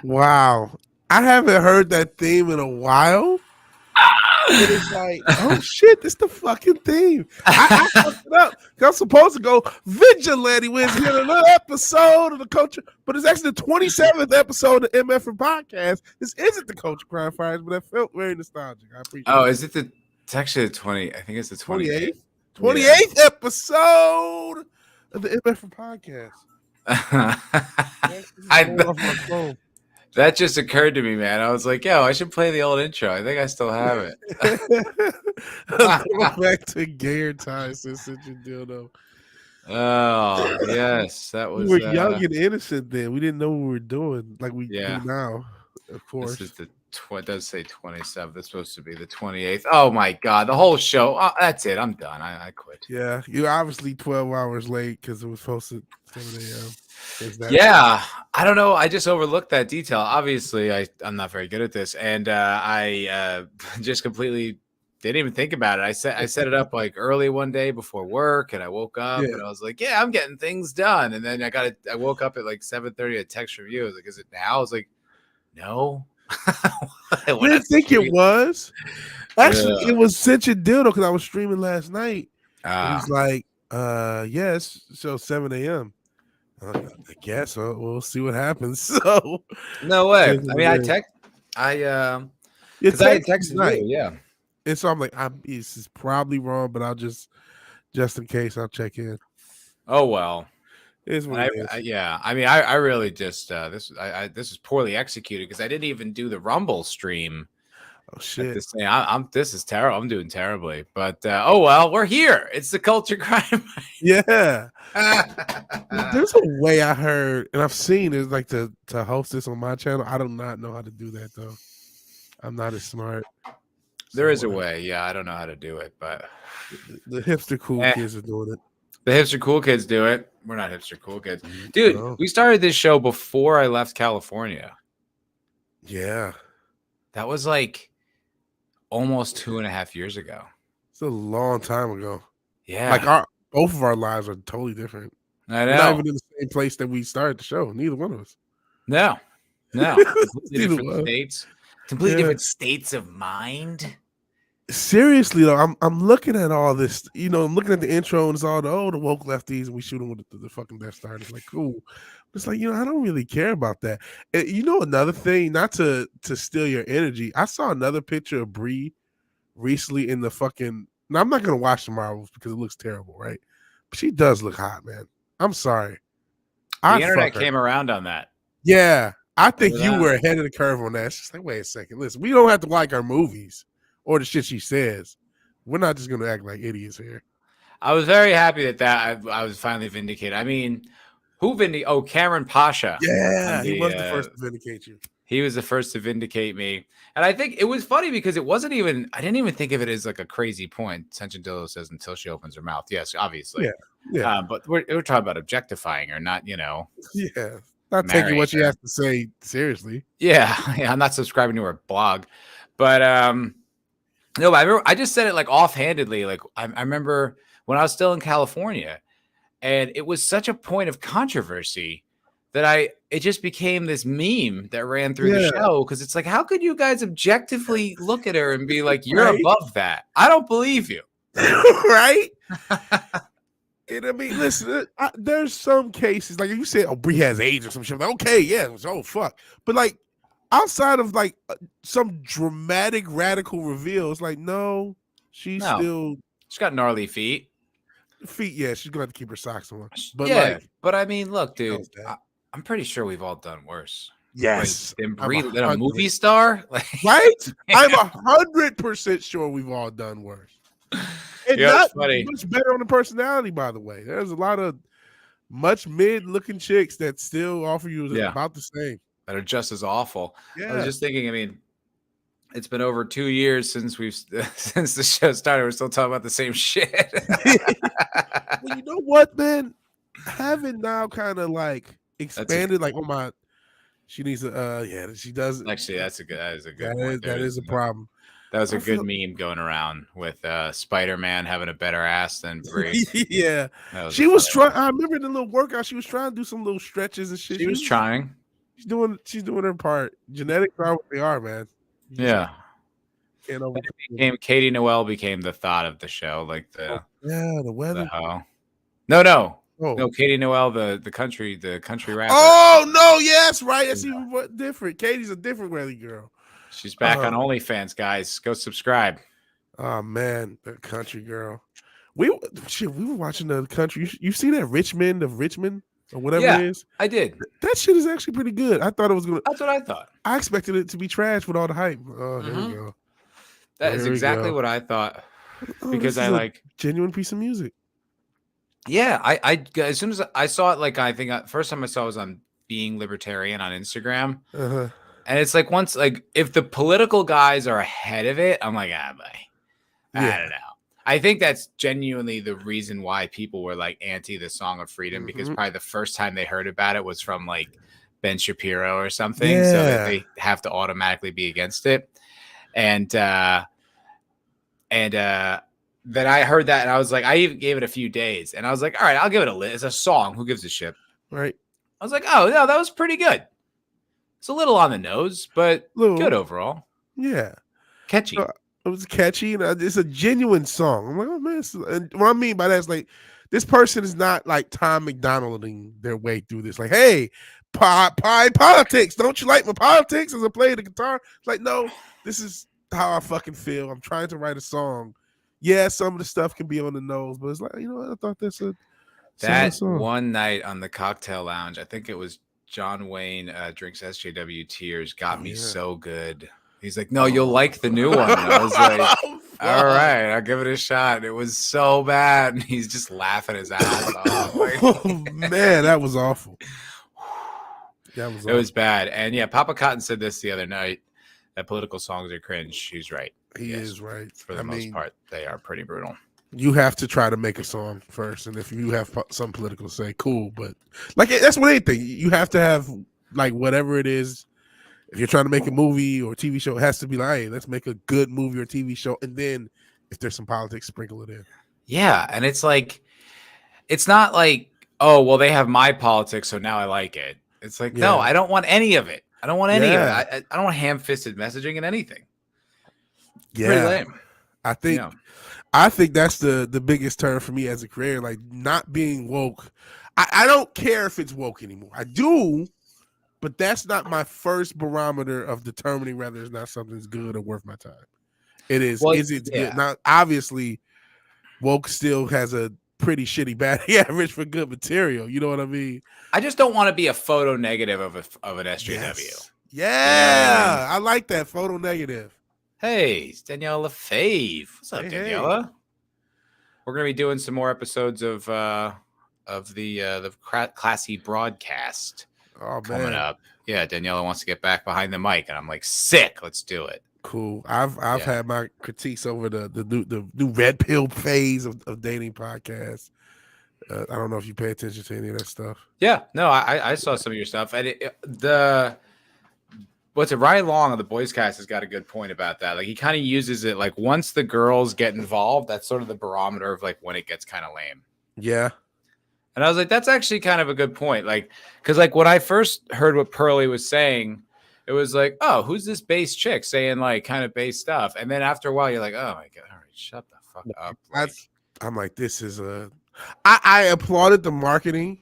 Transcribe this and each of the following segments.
Wow. I haven't heard that theme in a while. And it's like, oh shit, this the fucking theme. I fucked it up. I'm supposed to go Vigilante Wiz here another episode of the Culture, but it's actually the 27th episode of Mfer podcast. This isn't the Culture Crime Fires, but that felt very nostalgic. I appreciate Oh, it. is it the? It's actually the 20. I think it's the 28th. 28th episode of the Mfer podcast. That just occurred to me, man. I was like, yo, I should play the old intro. I think I still have it. Go back to gayer times since such a deal, though. Oh, yes. That was. We were young and innocent then. We didn't know what we were doing like we do now, of course. This is the it does say 27th. It's supposed to be the 28th. Oh, my God. The whole show. Oh, that's it. I'm done. I quit. Yeah. You're obviously 12 hours late because it was posted 7 a.m. Yeah, I don't know. I just overlooked that detail. Obviously, I'm not very good at this, and I just completely didn't even think about it. I set it up like early one day before work, and I woke up and I was like, "Yeah, I'm getting things done." And then I woke up at like 7:30. A text from you. I was like, "Is it now?" I was like, "No." I didn't think it was. Actually, it was such a deal though because I was streaming last night. He's like, "Yes, so 7 a.m." I guess we'll see what happens. So no way. I mean, I texted you, yeah. And so I'm like, this is probably wrong, but I'll just in case I'll check in. Oh well. Is what it is. Yeah. I mean, I really just this is poorly executed because I didn't even do the Rumble stream. Oh shit! This is terrible. I'm doing terribly, but oh well, we're here. It's the Culture Crime. Yeah. There's a way I heard, and I've seen is like to host this on my channel. I do not know how to do that though. I'm not as smart. There is a way. Yeah, I don't know how to do it, but the hipster cool kids are doing it. The hipster cool kids do it. We're not hipster cool kids, dude. No. We started this show before I left California. Yeah, that was like almost 2.5 years ago. It's a long time ago. Yeah, like both of our lives are totally different. I know. We're not even in the same place that we started the show. Neither one of us. No. Completely different states. Completely different states of mind. Seriously though, I'm looking at all this. You know, I'm looking at the intro and it's all the woke lefties and we shoot them with the fucking Death Star. It's like cool. It's like, I don't really care about that. And another thing, not to steal your energy. I saw another picture of Bree recently in the fucking. Now I'm not gonna watch the Marvels because it looks terrible, right? But she does look hot, man. I'm sorry. The internet came around on that. Yeah, I think you were ahead of the curve on that. It's just like, wait a second, listen, we don't have to like our movies or the shit she says. We're not just gonna act like idiots here. I was very happy that I was finally vindicated. I mean, Cameron Pasha. Yeah, he was the first to vindicate you. He was the first to vindicate me. And I think it was funny because I didn't even think of it as like a crazy point. Tension Dillo says until she opens her mouth. Yes, obviously. Yeah. But we're talking about objectifying her, not, Yeah. Not taking what she has to say seriously. Yeah. I'm not subscribing to her blog. But no, I just said it like offhandedly. Like I remember when I was still in California, and it was such a point of controversy that it just became this meme that ran through the show because it's like, how could you guys objectively look at her and be like, you're above that? I don't believe you. Right? And I mean, listen, there's some cases, like you said, Bree has AIDS or some shit. Like, okay, yeah, fuck. But like, outside of like some dramatic, radical reveal, it's like, no, she's got gnarly feet. Yeah, she's gonna have to keep her socks on. But but I mean, look, dude, I'm pretty sure we've all done worse. Yes, than Bree, than a movie star, right? I'm 100% sure we've all done worse. And not much better on the personality, by the way. There's a lot of much mid-looking chicks that still offer you about the same. That are just as awful. Yeah. I was just thinking, I mean, it's been over 2 years since the show started. We're still talking about the same shit. Well, you know what, man? Having now kind of like expanded, she needs to, she does. Actually, that is a good point. That is a problem. That was a good meme going around with Spider-Man having a better ass than Bree. Yeah. She was trying. I remember the little workout. She was trying to do some little stretches and shit. She was trying. she's doing her part. Genetics are what they are, man. You just Yeah. can't And overcome it it. became Katie Noel became the thought of the show, like Oh, yeah, the the weather. hoe. No. Oh. No, Katie Noel, the country rapper. Oh no, yes, right. That's even different. Katie's a different weather girl. She's back on OnlyFans, guys. Go subscribe. Oh man, the country girl. We were watching the country. You see that Richmond of Richmond or whatever it Yeah, is? I did. That shit is actually pretty good. I thought it was gonna. That's what I thought. I expected it to be trash with all the hype. Oh, here we go. That is exactly what I thought. Oh, Because this is I like genuine piece of music. Yeah, I as soon as I saw it, like I think first time I saw it was on Being Libertarian on Instagram, Uh-huh. and it's like once like if the political guys are ahead of it, I'm like boy, I don't know. I think that's genuinely the reason why people were like anti the Song of Freedom because probably the first time they heard about it was from like Ben Shapiro or something, so that they have to automatically be against it, and then I heard that and I was like, I even gave it a few days and I was like, all right, I'll give it a list. It's a song. Who gives a shit? Right. I was like, oh, no, that was pretty good. It's a little on the nose, but good overall. Yeah. Catchy. It was catchy and it's a genuine song. I'm like, oh man. And what I mean by that is like, this person is not like Tom McDonalding their way through this. Like, hey, pie politics. Don't you like my politics as I play the guitar? It's like, no, this is how I fucking feel. I'm trying to write a song. Yeah, some of the stuff can be on the nose, but it's like, you know, I thought that's a that one night on the cocktail lounge. I think it was John Wayne drinks SJW Tears got me so good. He's like, no, you'll like the new one. And I was like, all right, I'll give it a shot. It was so bad. And he's just laughing his ass off. Like, oh man, that was awful. It was bad. And yeah, Papa Cotton said this the other night that political songs are cringe. He's right. He is right. For the most part, they are pretty brutal. You have to try to make a song first, and if you have some political say, cool. But like that's what anything you have to have, like whatever it is. If you're trying to make a movie or TV show, it has to be like, hey, let's make a good movie or TV show, and then if there's some politics, sprinkle it in. Yeah, and it's like, it's not like, oh, well, they have my politics, so now I like it. It's like, no, I don't want any of it. I don't want any of it. I don't want ham-fisted messaging in anything. Yeah, lame. I think that's the biggest turn for me as a creator, like not being woke. I don't care if it's woke anymore. I do, but that's not my first barometer of determining whether it's not something's good or worth my time. It is. Well, is it good? Now, obviously, woke still has a pretty shitty batting average for good material. You know what I mean? I just don't want to be a photo negative of an SJW. Yes. Yeah, I like that photo negative. Hey, it's Daniela Fave. What's up, Daniela? Hey. We're gonna be doing some more episodes of the classy broadcast coming up. Yeah, Daniela wants to get back behind the mic, and I'm like, sick. Let's do it. Cool. I've had my critiques over the new red pill phase of dating podcasts. I don't know if you pay attention to any of that stuff. Yeah, no, I saw some of your stuff, and what's it? Ryan Long on the Boys Cast has got a good point about that. Like he kind of uses it like once the girls get involved, that's sort of the barometer of like when it gets kind of lame. Yeah. And I was like, that's actually kind of a good point. Like, because like when I first heard what Pearly was saying, it was like, oh, who's this bass chick saying like kind of bass stuff? And then after a while, you're like, oh my god, all right, shut the fuck up. I'm like, this is I applauded the marketing.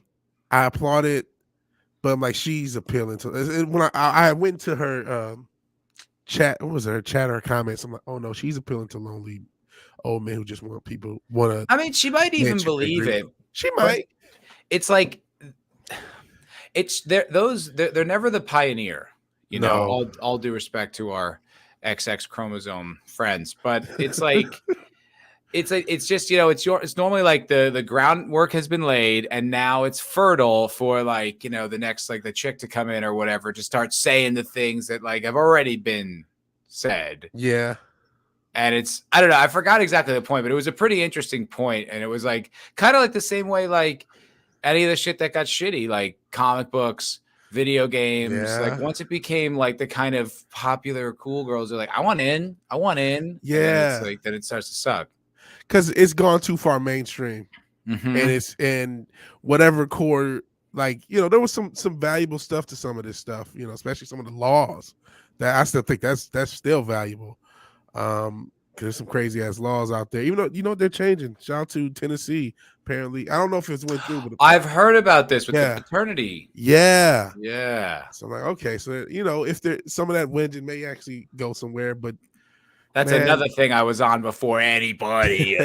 I applauded. But I'm like, she's appealing to. When I went to her chat, what was her chat or comments? I'm like, oh no, she's appealing to lonely old men who just want to. I mean, she might even believe it. She might. It's like, they're never the pioneer. You know, all due respect to our XX chromosome friends, but it's like. It's just, you know, it's normally like the groundwork has been laid and now it's fertile for like, you know, the next, like the chick to come in or whatever, to start saying the things that like have already been said. Yeah. And I don't know, I forgot exactly the point, but it was a pretty interesting point. And it was like, kind of like the same way, like any of the shit that got shitty, like comic books, video games, like once it became like the kind of popular cool girls are like, I want in. Yeah. And it's like, then it starts to suck. Because it's gone too far mainstream, and whatever core like, you know, there was some valuable stuff to some of this stuff, you know, especially some of the laws that I still think that's still valuable. Because there's some crazy ass laws out there, even though, you know, they're changing. Shout out to Tennessee. Apparently, I don't know if it's went through, but I've heard about this with the yeah, paternity. yeah. Yeah. So I'm like, okay, so you know, if there some of that whinging may actually go somewhere, but That's man, another thing I was on before anybody.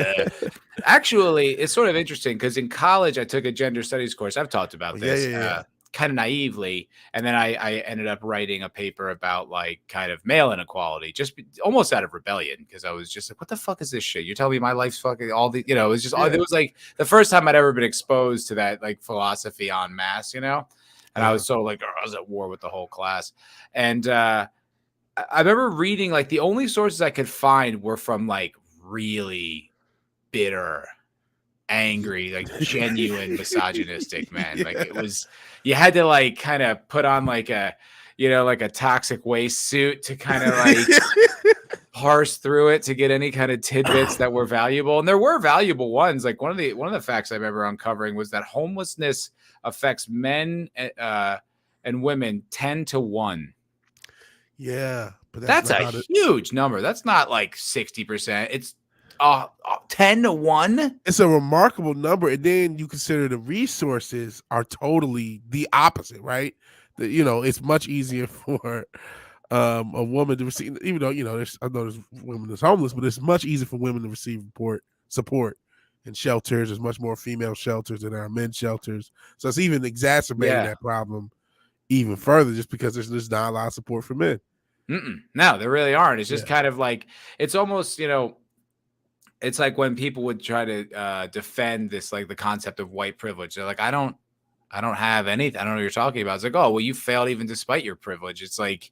Actually, it's sort of interesting because in college I took a gender studies course. I've talked about yeah, this yeah. kind of naively, and then I ended up writing a paper about like kind of male inequality, almost out of rebellion because I was just like, "What the fuck is this shit? You're telling me my life's fucking all the, you know?" It was just it was like the first time I'd ever been exposed to that like philosophy en masse, you know. And I was so like, I was at war with the whole class, and I remember reading like the only sources I could find were from like really bitter, angry, like genuine misogynistic men. Yeah. Like it was, you had to like kind of put on like a, you know, like a toxic waste suit to kind of like parse through it to get any kind of tidbits that were valuable. And there were valuable ones. Like one of the facts I remember uncovering was that homelessness affects men and women 10 to 1. Yeah, but That's a huge number. That's not like 60%. It's 10 to 1. It's a remarkable number, and then you consider the resources are totally the opposite, right? You know, it's much easier for a woman to receive, even though, you know, I know there's women that's homeless, but it's much easier for women to receive support in shelters. There's much more female shelters than there are men's shelters, so it's even exacerbating that problem even further, just because there's not a lot of support for men. No, there really aren't. It's just kind of like, it's almost, you know, it's like when people would try to defend this, like the concept of white privilege. They're like, I don't have anything. I don't know what you're talking about. It's like, oh, well, you failed even despite your privilege. It's like,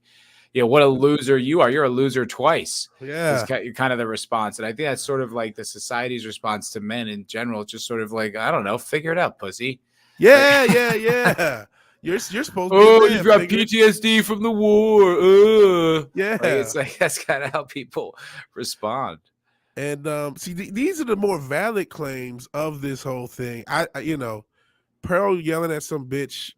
you know, what a loser you are. You're a loser twice. Yeah. It's kind of the response. And I think that's sort of like the society's response to men in general. It's just sort of like, I don't know, figure it out, pussy. Yeah, yeah. You're supposed to. Oh, you've got PTSD from the war. Yeah, like, it's like that's kind of how people respond. And see, these are the more valid claims of this whole thing. I you know, Pearl yelling at some bitch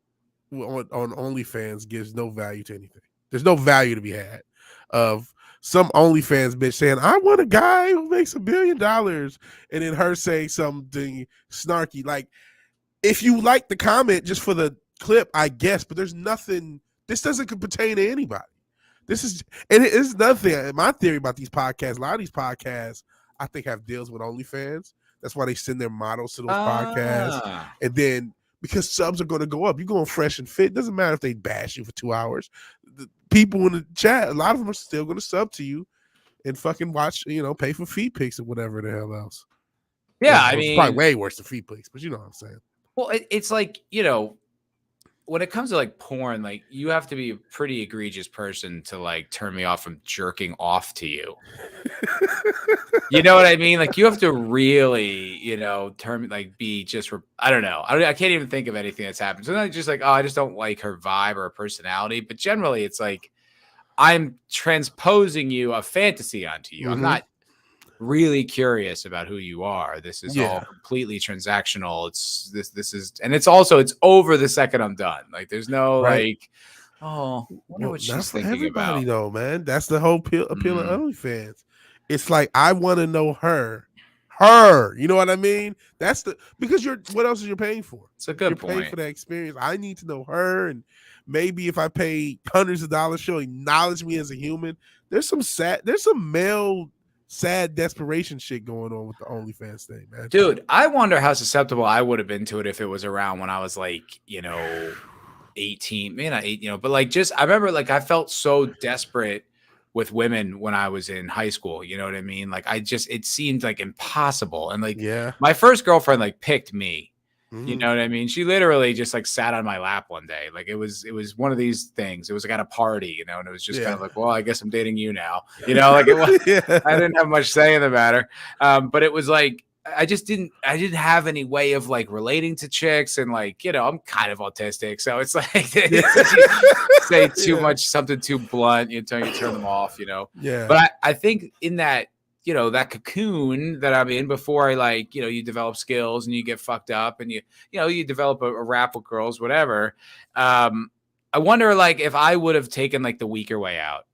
on OnlyFans gives no value to anything. There's no value to be had of some OnlyFans bitch saying, "I want a guy who makes $1 billion," and then her saying something snarky. Like, if you like the comment just for the clip, I guess, but there's nothing. This doesn't pertain to anybody. This is, and it's another thing. My theory about these podcasts, a lot of these podcasts, I think, have deals with OnlyFans. That's why they send their models to those podcasts. And then because subs are going to go up, you're going fresh and fit. It doesn't matter if they bash you for 2 hours. The people in the chat, a lot of them are still going to sub to you and fucking watch, you know, pay for feed pics or whatever the hell else. Yeah, I mean, it's probably way worse than feed pics, but you know what I'm saying. Well, it's like, you know, when it comes to like porn, like you have to be a pretty egregious person to like turn me off from jerking off to you. You know what I mean? Like you have to really, you know, be just, I don't know. I can't even think of anything that's happened. So not just like, oh, I just don't like her vibe or her personality. But generally it's like, I'm transposing a fantasy onto you. I'm not really curious about who you are. This is all completely transactional. This is, and it's over the second I'm done. Like there's no like, oh, I wonder what she's thinking everybody about. though, man. That's the whole appeal of OnlyFans. It's like, I want to know her. You know what I mean? That's because what else is you paying for? It's a good point. You're paying for that experience. I need to know her, and maybe if I pay hundreds of dollars, she'll acknowledge me as a human. There's some male sad desperation shit going on with the OnlyFans thing, man. Dude, I wonder how susceptible I would have been to it if it was around when I was like, you know, 18, maybe not 8, you know, but like I remember like I felt so desperate with women when I was in high school. You know what I mean? Like it seemed like impossible. And like, my first girlfriend like picked me. You know what I mean? She literally just like sat on my lap one day. Like it was one of these things. It was like at a party, you know, and it was just kind of like, well, I guess I'm dating you now. You know, like it was, I didn't have much say in the matter. But it was like, I didn't have any way of like relating to chicks, and like, you know, I'm kind of autistic. So it's like, say too much, something too blunt, you turn them off, you know? Yeah. But I think in that you know, that cocoon that I'm in before I like, you know, you develop skills and you get fucked up and you know, you develop a rap with girls, whatever. I wonder like if I would have taken like the weaker way out.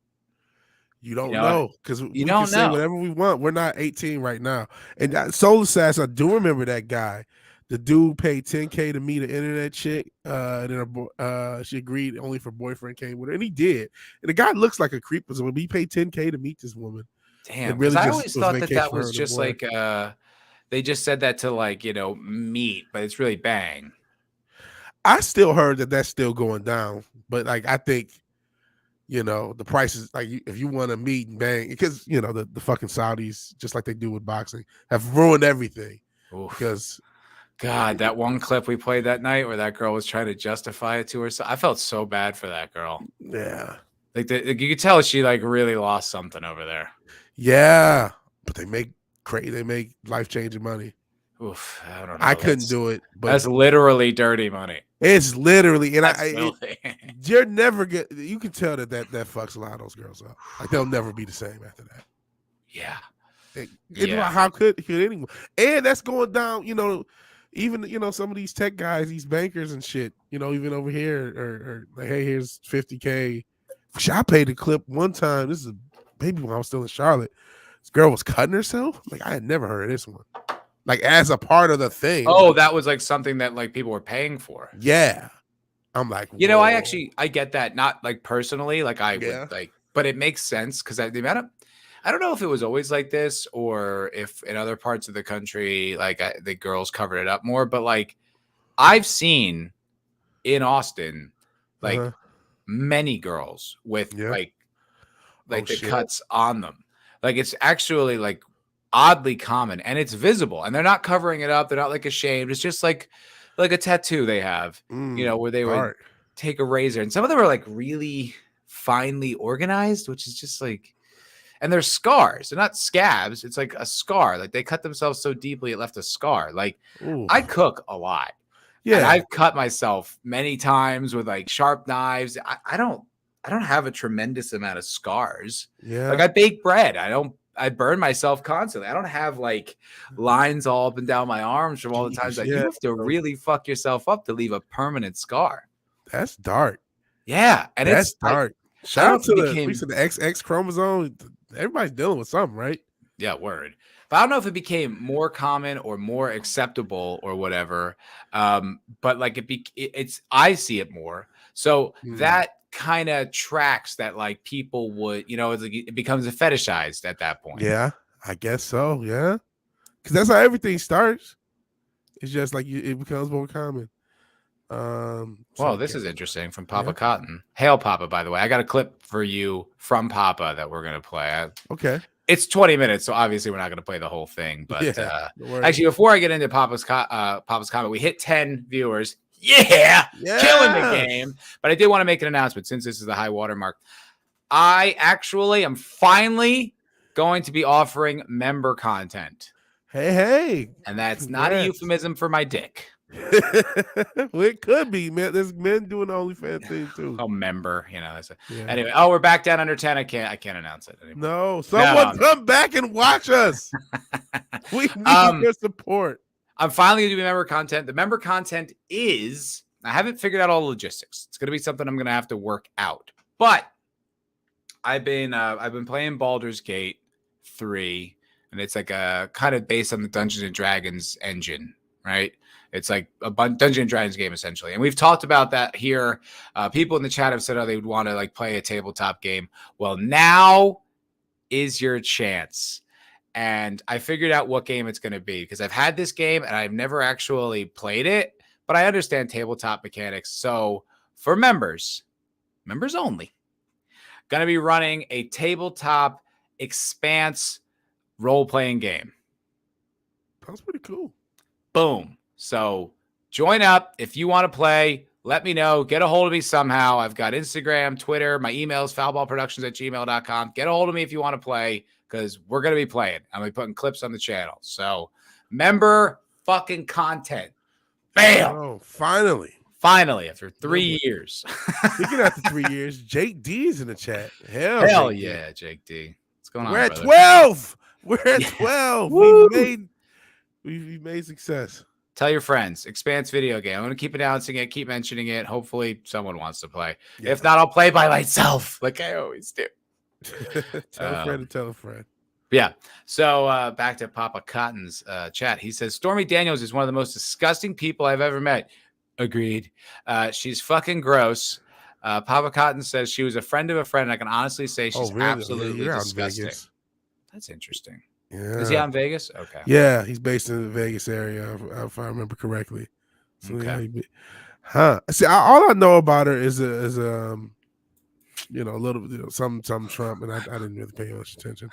You don't You know, know because you we can don't say know. whatever we want. We're not 18 right now. And Soul Assassin, I do remember that guy. The dude paid 10K to meet an internet chick, and then she agreed only if her boyfriend came with her, and he did. And the guy looks like a creep, but he paid 10K to meet this woman. Damn, It because really I just always was thought that vacation that for her was and the just boy. like they just said that to like, you know, meet, but it's really bang. I still heard that that's still going down, but like I think, you know, the prices, like if you want to meet and bang, because you know the fucking Saudis, just like they do with boxing, have ruined everything. Oof. Because God, that one clip we played that night where that girl was trying to justify it to herself, I felt so bad for that girl. yeah, Like you could tell she like really lost something over there. yeah, but they make life-changing money. Oof, I don't know. I couldn't do it, but that's literally dirty money. it's literally, and Filthy. you're never you can tell that fucks a lot of those girls up. Like they'll never be the same after that. Yeah. How could anyone? And that's going down, you know, even, you know, some of these tech guys, these bankers and shit, you know, even over here or like, hey, here's 50K. I paid a clip one time. This is maybe when I was still in Charlotte. This girl was cutting herself. Like I had never heard of this one. Like as a part of the thing. Oh, that was like something that like people were paying for. Yeah. I'm like, you know, I get that, not like personally, like I would like, but it makes sense because the amount of, I don't know if it was always like this or if in other parts of the country, like the girls covered it up more, but like I've seen in Austin, like many girls with like the cuts on them. Like it's actually like oddly common and it's visible and they're not covering it up. They're not like ashamed. It's just like a tattoo they have, you know, where they would take a razor, and some of them are like really finely organized, which is just like, and they're scars. They're not scabs. It's like a scar. Like they cut themselves so deeply it left a scar. Like I cook a lot. Yeah. And I've cut myself many times with like sharp knives. I don't have a tremendous amount of scars. Yeah. Like I bake bread. I burn myself constantly. I don't have like lines all up and down my arms from all the times that you have to really fuck yourself up to leave a permanent scar. That's dark. Yeah. And that's dark. Shout out to the XX chromosome. Everybody's dealing with something, right? Yeah, word. But I don't know if it became more common or more acceptable or whatever. But like it's I see it more. So that kind of tracks that like people would, you know, it becomes a fetishized at that point. Yeah, I guess so. Yeah, because that's how everything starts. It's just like it becomes more common. Well, this is interesting from Papa Cotton. Hail Papa, by the way. I got a clip for you from Papa that we're gonna play. Okay. It's 20 minutes, so obviously we're not going to play the whole thing. But actually, before I get into Papa's comment, we hit 10 viewers. Yeah, killing the game. But I did want to make an announcement since this is the high water mark. I actually am finally going to be offering member content. Hey. And that's not a euphemism for my dick. Well, it could be, man. There's men doing the OnlyFans thing too. Oh, member, you know. Anyway, we're back down under 10. I can't announce it anymore. No, someone come back and watch us. We need your support. I'm finally gonna do member content. The member content is, I haven't figured out all the logistics. It's gonna be something I'm gonna have to work out. But I've been playing Baldur's Gate 3, and it's like a kind of based on the Dungeons and Dragons engine, right? It's like a Dungeons and Dragons game essentially, and we've talked about that here. People in the chat have said, they would want to like play a tabletop game. Well, now is your chance, and I figured out what game it's going to be because I've had this game and I've never actually played it, but I understand tabletop mechanics. So for members only, going to be running a tabletop Expanse role-playing game. That's pretty cool. Boom. So join up. If you want to play, let me know. Get a hold of me somehow. I've got Instagram, Twitter. My email is foulballproductions@gmail.com. Get a hold of me if you want to play because we're going to be playing. I'm going to be putting clips on the channel. So member fucking content. Bam. Oh, finally. Finally, after 3 years. Speaking after 3 years, Jake D is in the chat. Hell yeah, Jake D. What's going on, We're at brother? 12. We're at Yeah. 12. Woo! We've made success. Tell your friends. Expanse video game. I'm going to keep announcing it, keep mentioning it. Hopefully someone wants to play. Yeah. If not, I'll play by myself like I always do. Tell a friend to tell a friend. Yeah. So back to Papa Cotton's chat. He says, Stormy Daniels is one of the most disgusting people I've ever met. Agreed. She's fucking gross. Papa Cotton says she was a friend of a friend. I can honestly say she's really? absolutely You're out in disgusting. Vegas. That's interesting. Yeah. Is he out in Vegas? Okay. Yeah, he's based in the Vegas area, if I remember correctly. So Okay. Yeah, see, all I know about her is a little some Trump, and I didn't really pay much attention.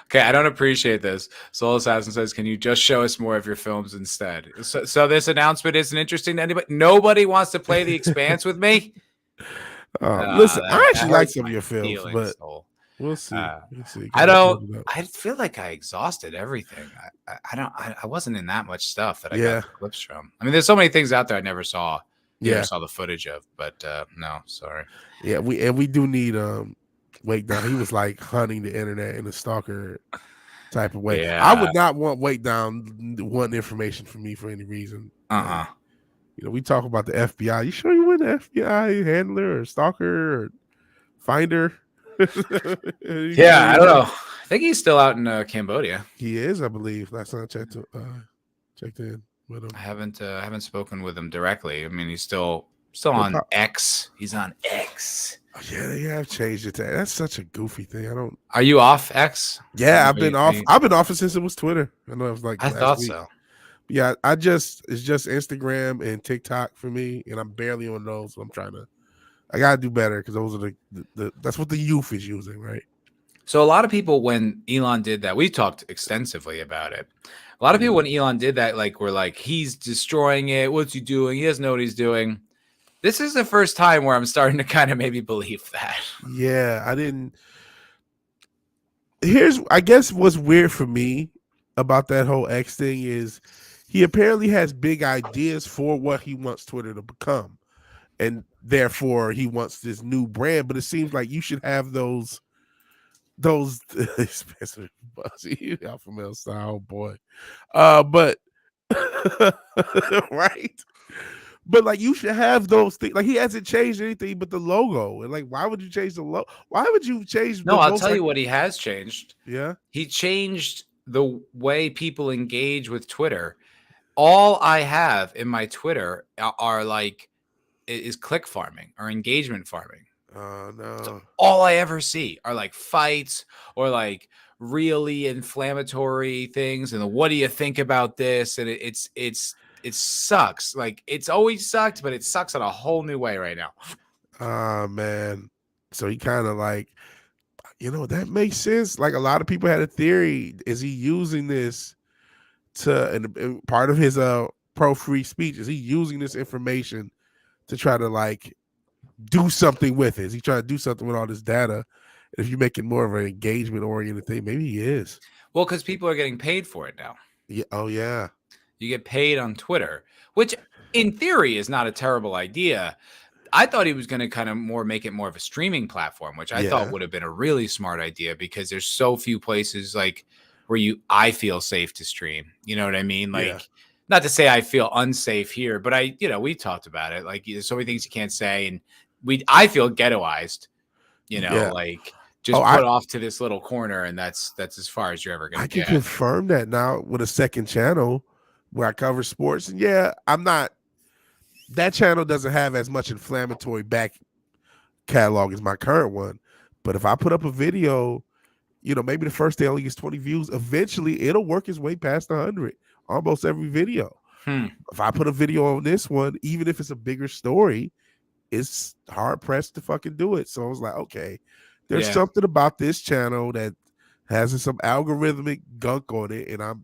Okay, I don't appreciate this. Soul Assassin says, "Can you just show us more of your films instead?" So this announcement isn't interesting to anybody. Nobody wants to play The Expanse with me. Listen, I actually like some of your films, but Soul. we'll see. We'll see. I don't. I feel like I exhausted everything. I wasn't in that much stuff that I got the clips from. I mean, there's so many things out there I never saw. Never saw the footage of, but no, sorry. Yeah, we do need Wake Down. He was like hunting the internet in a stalker type of way. Yeah. I would not want Wake Down wanting information from me for any reason. We talk about the FBI. You sure you were the FBI handler or stalker or finder? Yeah, I don't know. I think he's still out in Cambodia. He is, I believe. Last time I checked in with him. I haven't spoken with him directly. I mean, he's still on X. He's on X. Oh, yeah, they have changed it. That's such a goofy thing. Are you off X? Yeah, I've been off. I've been off it since it was Twitter. I know it was like I thought so. Yeah, it's just Instagram and TikTok for me, and I'm barely on those. So I gotta do better because those are that's what the youth is using, right? So a lot of people, when Elon did that, we talked extensively about it. A lot of people, when Elon did that, were like, he's destroying it. What's he doing? He doesn't know what he's doing. This is the first time where I'm starting to kind of maybe believe that. Yeah, I didn't. I guess what's weird for me about that whole X thing is he apparently has big ideas for what he wants Twitter to become. And therefore he wants this new brand, but it seems like you should have those expensive buzzy alpha male style, boy. But right. But like you should have those things. Like he hasn't changed anything but the logo. And like, why would you change the logo? Why would you change? No, I'll tell you what he has changed. Yeah. He changed the way people engage with Twitter. All I have in my Twitter is click farming or engagement farming. Oh no. So all I ever see are like fights or like really inflammatory things. And what do you think about this? And it sucks. Like it's always sucked, but it sucks in a whole new way right now. Man. So he kind of like, that makes sense. Like a lot of people had a theory. Is he using this and part of his pro free speech? Is he using this information to try to like do something with it? Is he trying to do something with all this data? If you're making more of an engagement oriented thing, maybe he is. Well, because people are getting paid for it now. Yeah. Oh yeah. You get paid on Twitter, which in theory is not a terrible idea. I thought he was going to kind of make it more of a streaming platform, which I thought would have been a really smart idea because there's so few places like where I feel safe to stream. You know what I mean? Like, not to say I feel unsafe here, but we talked about it. Like there's so many things you can't say. And I feel ghettoized, like just put off to this little corner. And that's as far as you're ever going to get. I can confirm that now with a second channel where I cover sports. And that channel doesn't have as much inflammatory back catalog as my current one. But if I put up a video, maybe the first day only gets 20 views, eventually it'll work its way past 100, almost every video. If I put a video on this one, even if it's a bigger story, it's hard pressed to fucking do it. So I was like, okay, there's something about this channel that has some algorithmic gunk on it. And I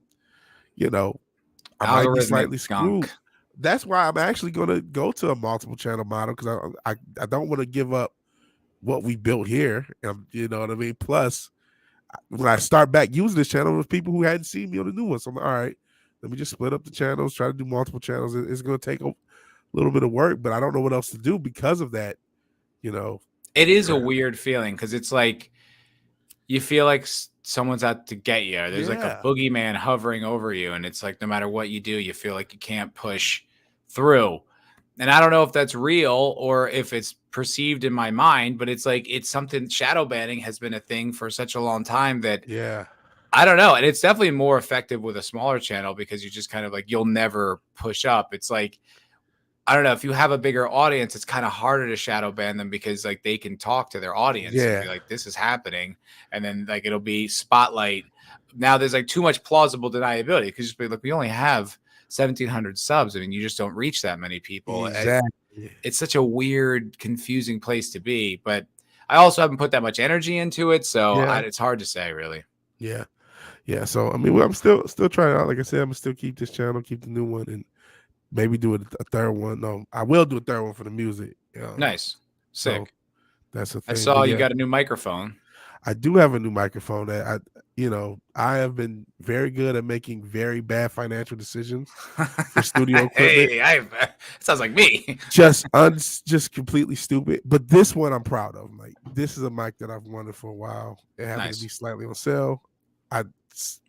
might be slightly screwed. That's why I'm actually going to go to a multiple channel model because I don't want to give up what we built here. You know what I mean? Plus, when I start back using this channel, there's people who hadn't seen me on the new one. So I'm like, all right, let me just split up the channels, try to do multiple channels. It's going to take a little bit of work, but I don't know what else to do because of that. It is a weird feeling because it's like you feel like someone's out to get you. There's like a Yeah. boogeyman hovering over you, and it's like no matter what you do, you feel like you can't push through. And I don't know if that's real or if it's perceived in my mind, but it's like it's something. Shadow banning has been a thing for such a long time that Yeah. I don't know. And it's definitely more effective with a smaller channel because you just kind of like you'll never push up. It's like I don't know, if you have a bigger audience, it's kind of harder to shadow ban them because like they can talk to their audience and be Yeah. like, this is happening. And then like it'll be spotlight. Now there's like too much plausible deniability because just be like, we only have 1,700 subs. I mean, you just don't reach that many people. Exactly. It's such a weird, confusing place to be. But I also haven't put that much energy into it. So Yeah. it's hard to say, really. Yeah. Yeah. So I mean, well, I'm still trying out. Like I said, I'm gonna still keep this channel, keep the new one, and maybe do a third one. No, I will do a third one for the music. Nice. So Sick. that's a I thing. saw But you yeah, got a new microphone. I do have a new microphone that I have been very good at making very bad financial decisions for studio equipment. Hey, sounds like me. Just completely stupid. But this one I'm proud of. Like this is a mic that I've wanted for a while. It happened to be slightly on sale.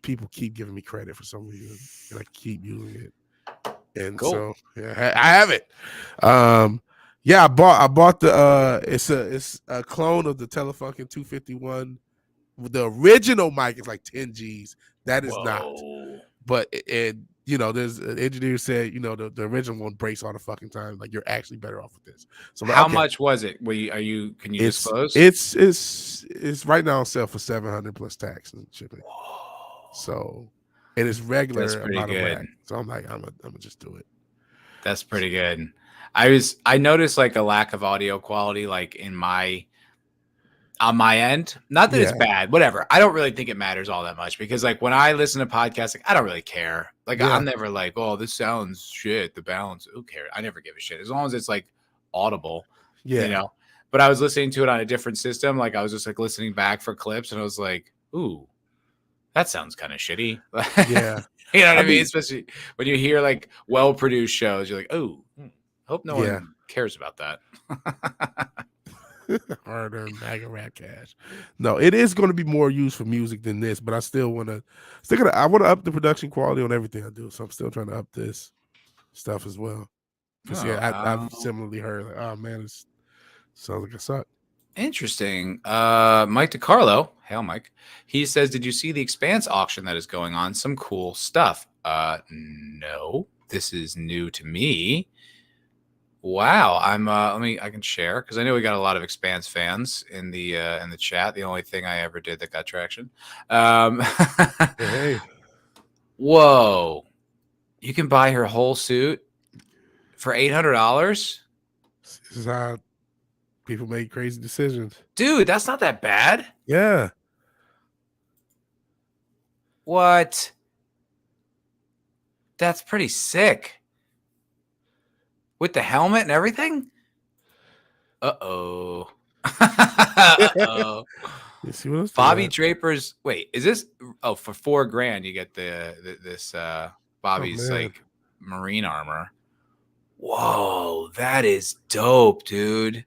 People keep giving me credit for some reason, and I keep using it. And Cool. so yeah, I have it. Yeah, I bought the it's a clone of the Telefunken 251. The original mic is like 10 G's. That is not. But there's an engineer said, the original one breaks all the fucking time. Like you're actually better off with this. So how okay. much was it? Can you disclose? It's right now on sale for $700 plus tax and shipping. So it is regular. That's pretty good. So I'm like, I'm gonna just do it. That's pretty good. I noticed like a lack of audio quality, like on my end. Not that it's bad, whatever. I don't really think it matters all that much because like when I listen to podcasts, like I don't really care. Like I'm never like, oh, this sounds shit. The balance, who cares? I never give a shit as long as it's like audible. Yeah. But I was listening to it on a different system. Like I was just like listening back for clips, and I was like, ooh, that sounds kind of shitty. Yeah. You know what I mean? Especially when you hear like well-produced shows, you're like, oh, hope no one cares about that. Hard-earned MAGA rat cash. No, it is going to be more used for music than this, but I still want to. I want to up the production quality on everything I do, so I'm still trying to up this stuff as well. Because I've similarly heard, like, oh man, it sounds like I suck. Interesting. Mike DiCarlo, hail Mike. He says, "Did you see the Expanse auction that is going on? Some cool stuff." No, this is new to me. Wow, I can share because I know we got a lot of Expanse fans in the chat. The only thing I ever did that got traction. Hey. Whoa. You can buy her whole suit for $800? This is how people make crazy decisions. Dude, that's not that bad. Yeah. What? That's pretty sick. With the helmet and everything? Uh-oh. Uh-oh. You see what else Bobby Draper's wait, is this for $4,000 you get this Bobby's like marine armor. Whoa, that is dope, dude.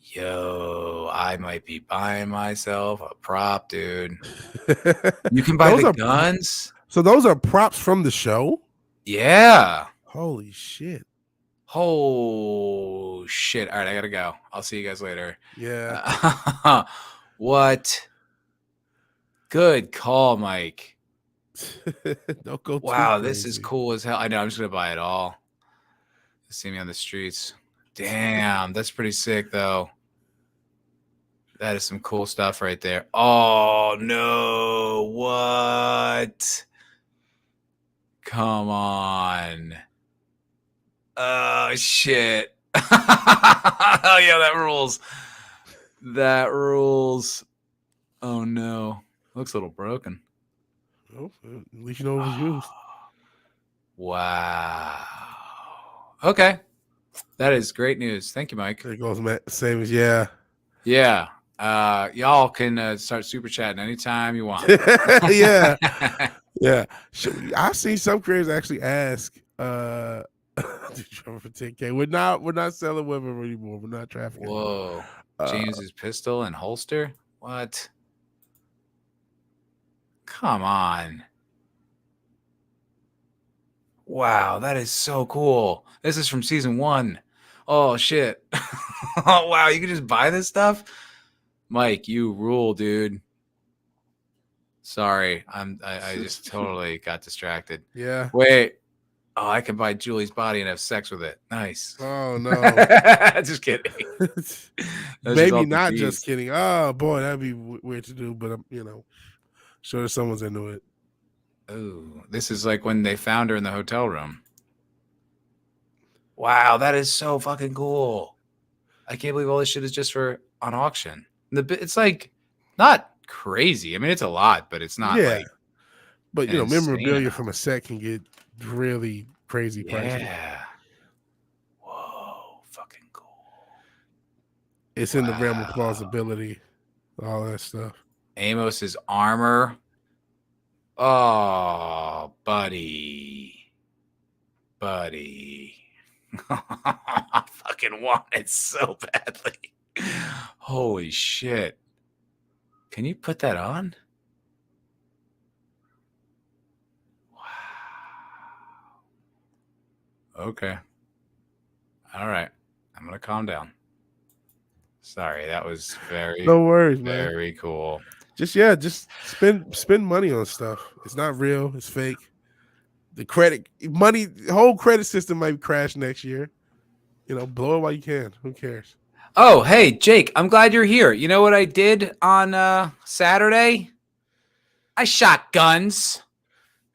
Yo, I might be buying myself a prop, dude. You can buy the guns. So those are props from the show? Yeah. Holy shit. Oh shit. All right, I gotta go. I'll see you guys later. Yeah. What? Good call, Mike. Don't go too wow, crazy. This is cool as hell. I know, I'm just gonna buy it all. See me on the streets. Damn, that's pretty sick though. That is some cool stuff right there. Oh no, what? Come on. Oh shit. Oh yeah, that rules. That rules. Oh no. Looks a little broken. Oh, at least you know it was used. Wow. Okay. That is great news. Thank you, Mike. There goes Matt. Same as yeah. Yeah. Y'all can start super chatting anytime you want. Yeah. Yeah. I've seen some creators actually ask for 10K. We're not selling women anymore. We're not trafficking. Whoa. James's pistol and holster? What? Come on. Wow, that is so cool. This is from season 1. Oh shit. Oh wow, you can just buy this stuff? Mike, you rule, dude. Sorry. I just totally got distracted. Yeah. Wait. Oh, I can buy Julie's body and have sex with it. Nice. Oh no. Just kidding. That's just Maybe all not. the Just tease. kidding. Oh boy, that'd be weird to do, but sure someone's into it. Oh, this is like when they found her in the hotel room. Wow, that is so fucking cool. I can't believe all this shit is just for on auction. It's like not crazy. I mean, it's a lot, but it's not like but an insane memorabilia amount. from a set can get really crazy pricey. Yeah. Whoa, fucking cool. It's in the realm of plausibility, all that stuff. Amos's armor. Oh, buddy. I fucking want it so badly. Holy shit. Can you put that on? Wow. Okay. All right. I'm going to calm down. Sorry, that was No worries, man. Very cool. Just spend money on stuff. It's not real. It's fake. The whole credit system might crash next year. Blow it while you can. Who cares? Oh, hey, Jake, I'm glad you're here. You know what I did on Saturday? I shot guns.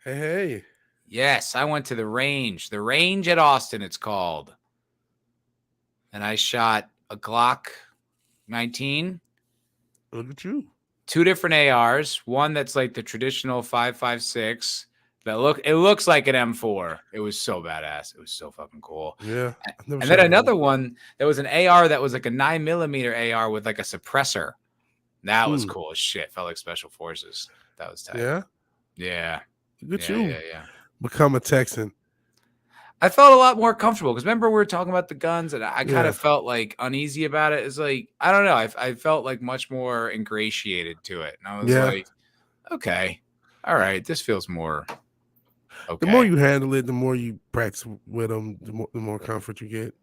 Hey. Yes, I went to the range. The range at Austin, it's called. And I shot a Glock 19. Look at you. 2 different ARs. One that's like the traditional 5.56. It looks like an M4. It was so badass. It was so fucking cool. Yeah. And then another one that was an AR that was like a 9mm AR with like a suppressor. That was cool as shit. Felt like special forces. That was tight. Yeah. Yeah. Look at you. Yeah. Become a Texan. I felt a lot more comfortable because remember we were talking about the guns and I kind of felt like uneasy about it. It's like, I don't know. I felt like much more ingratiated to it. And I was like, okay, all right, this feels more okay. The more you handle it, the more you practice with them, the more comfort you get.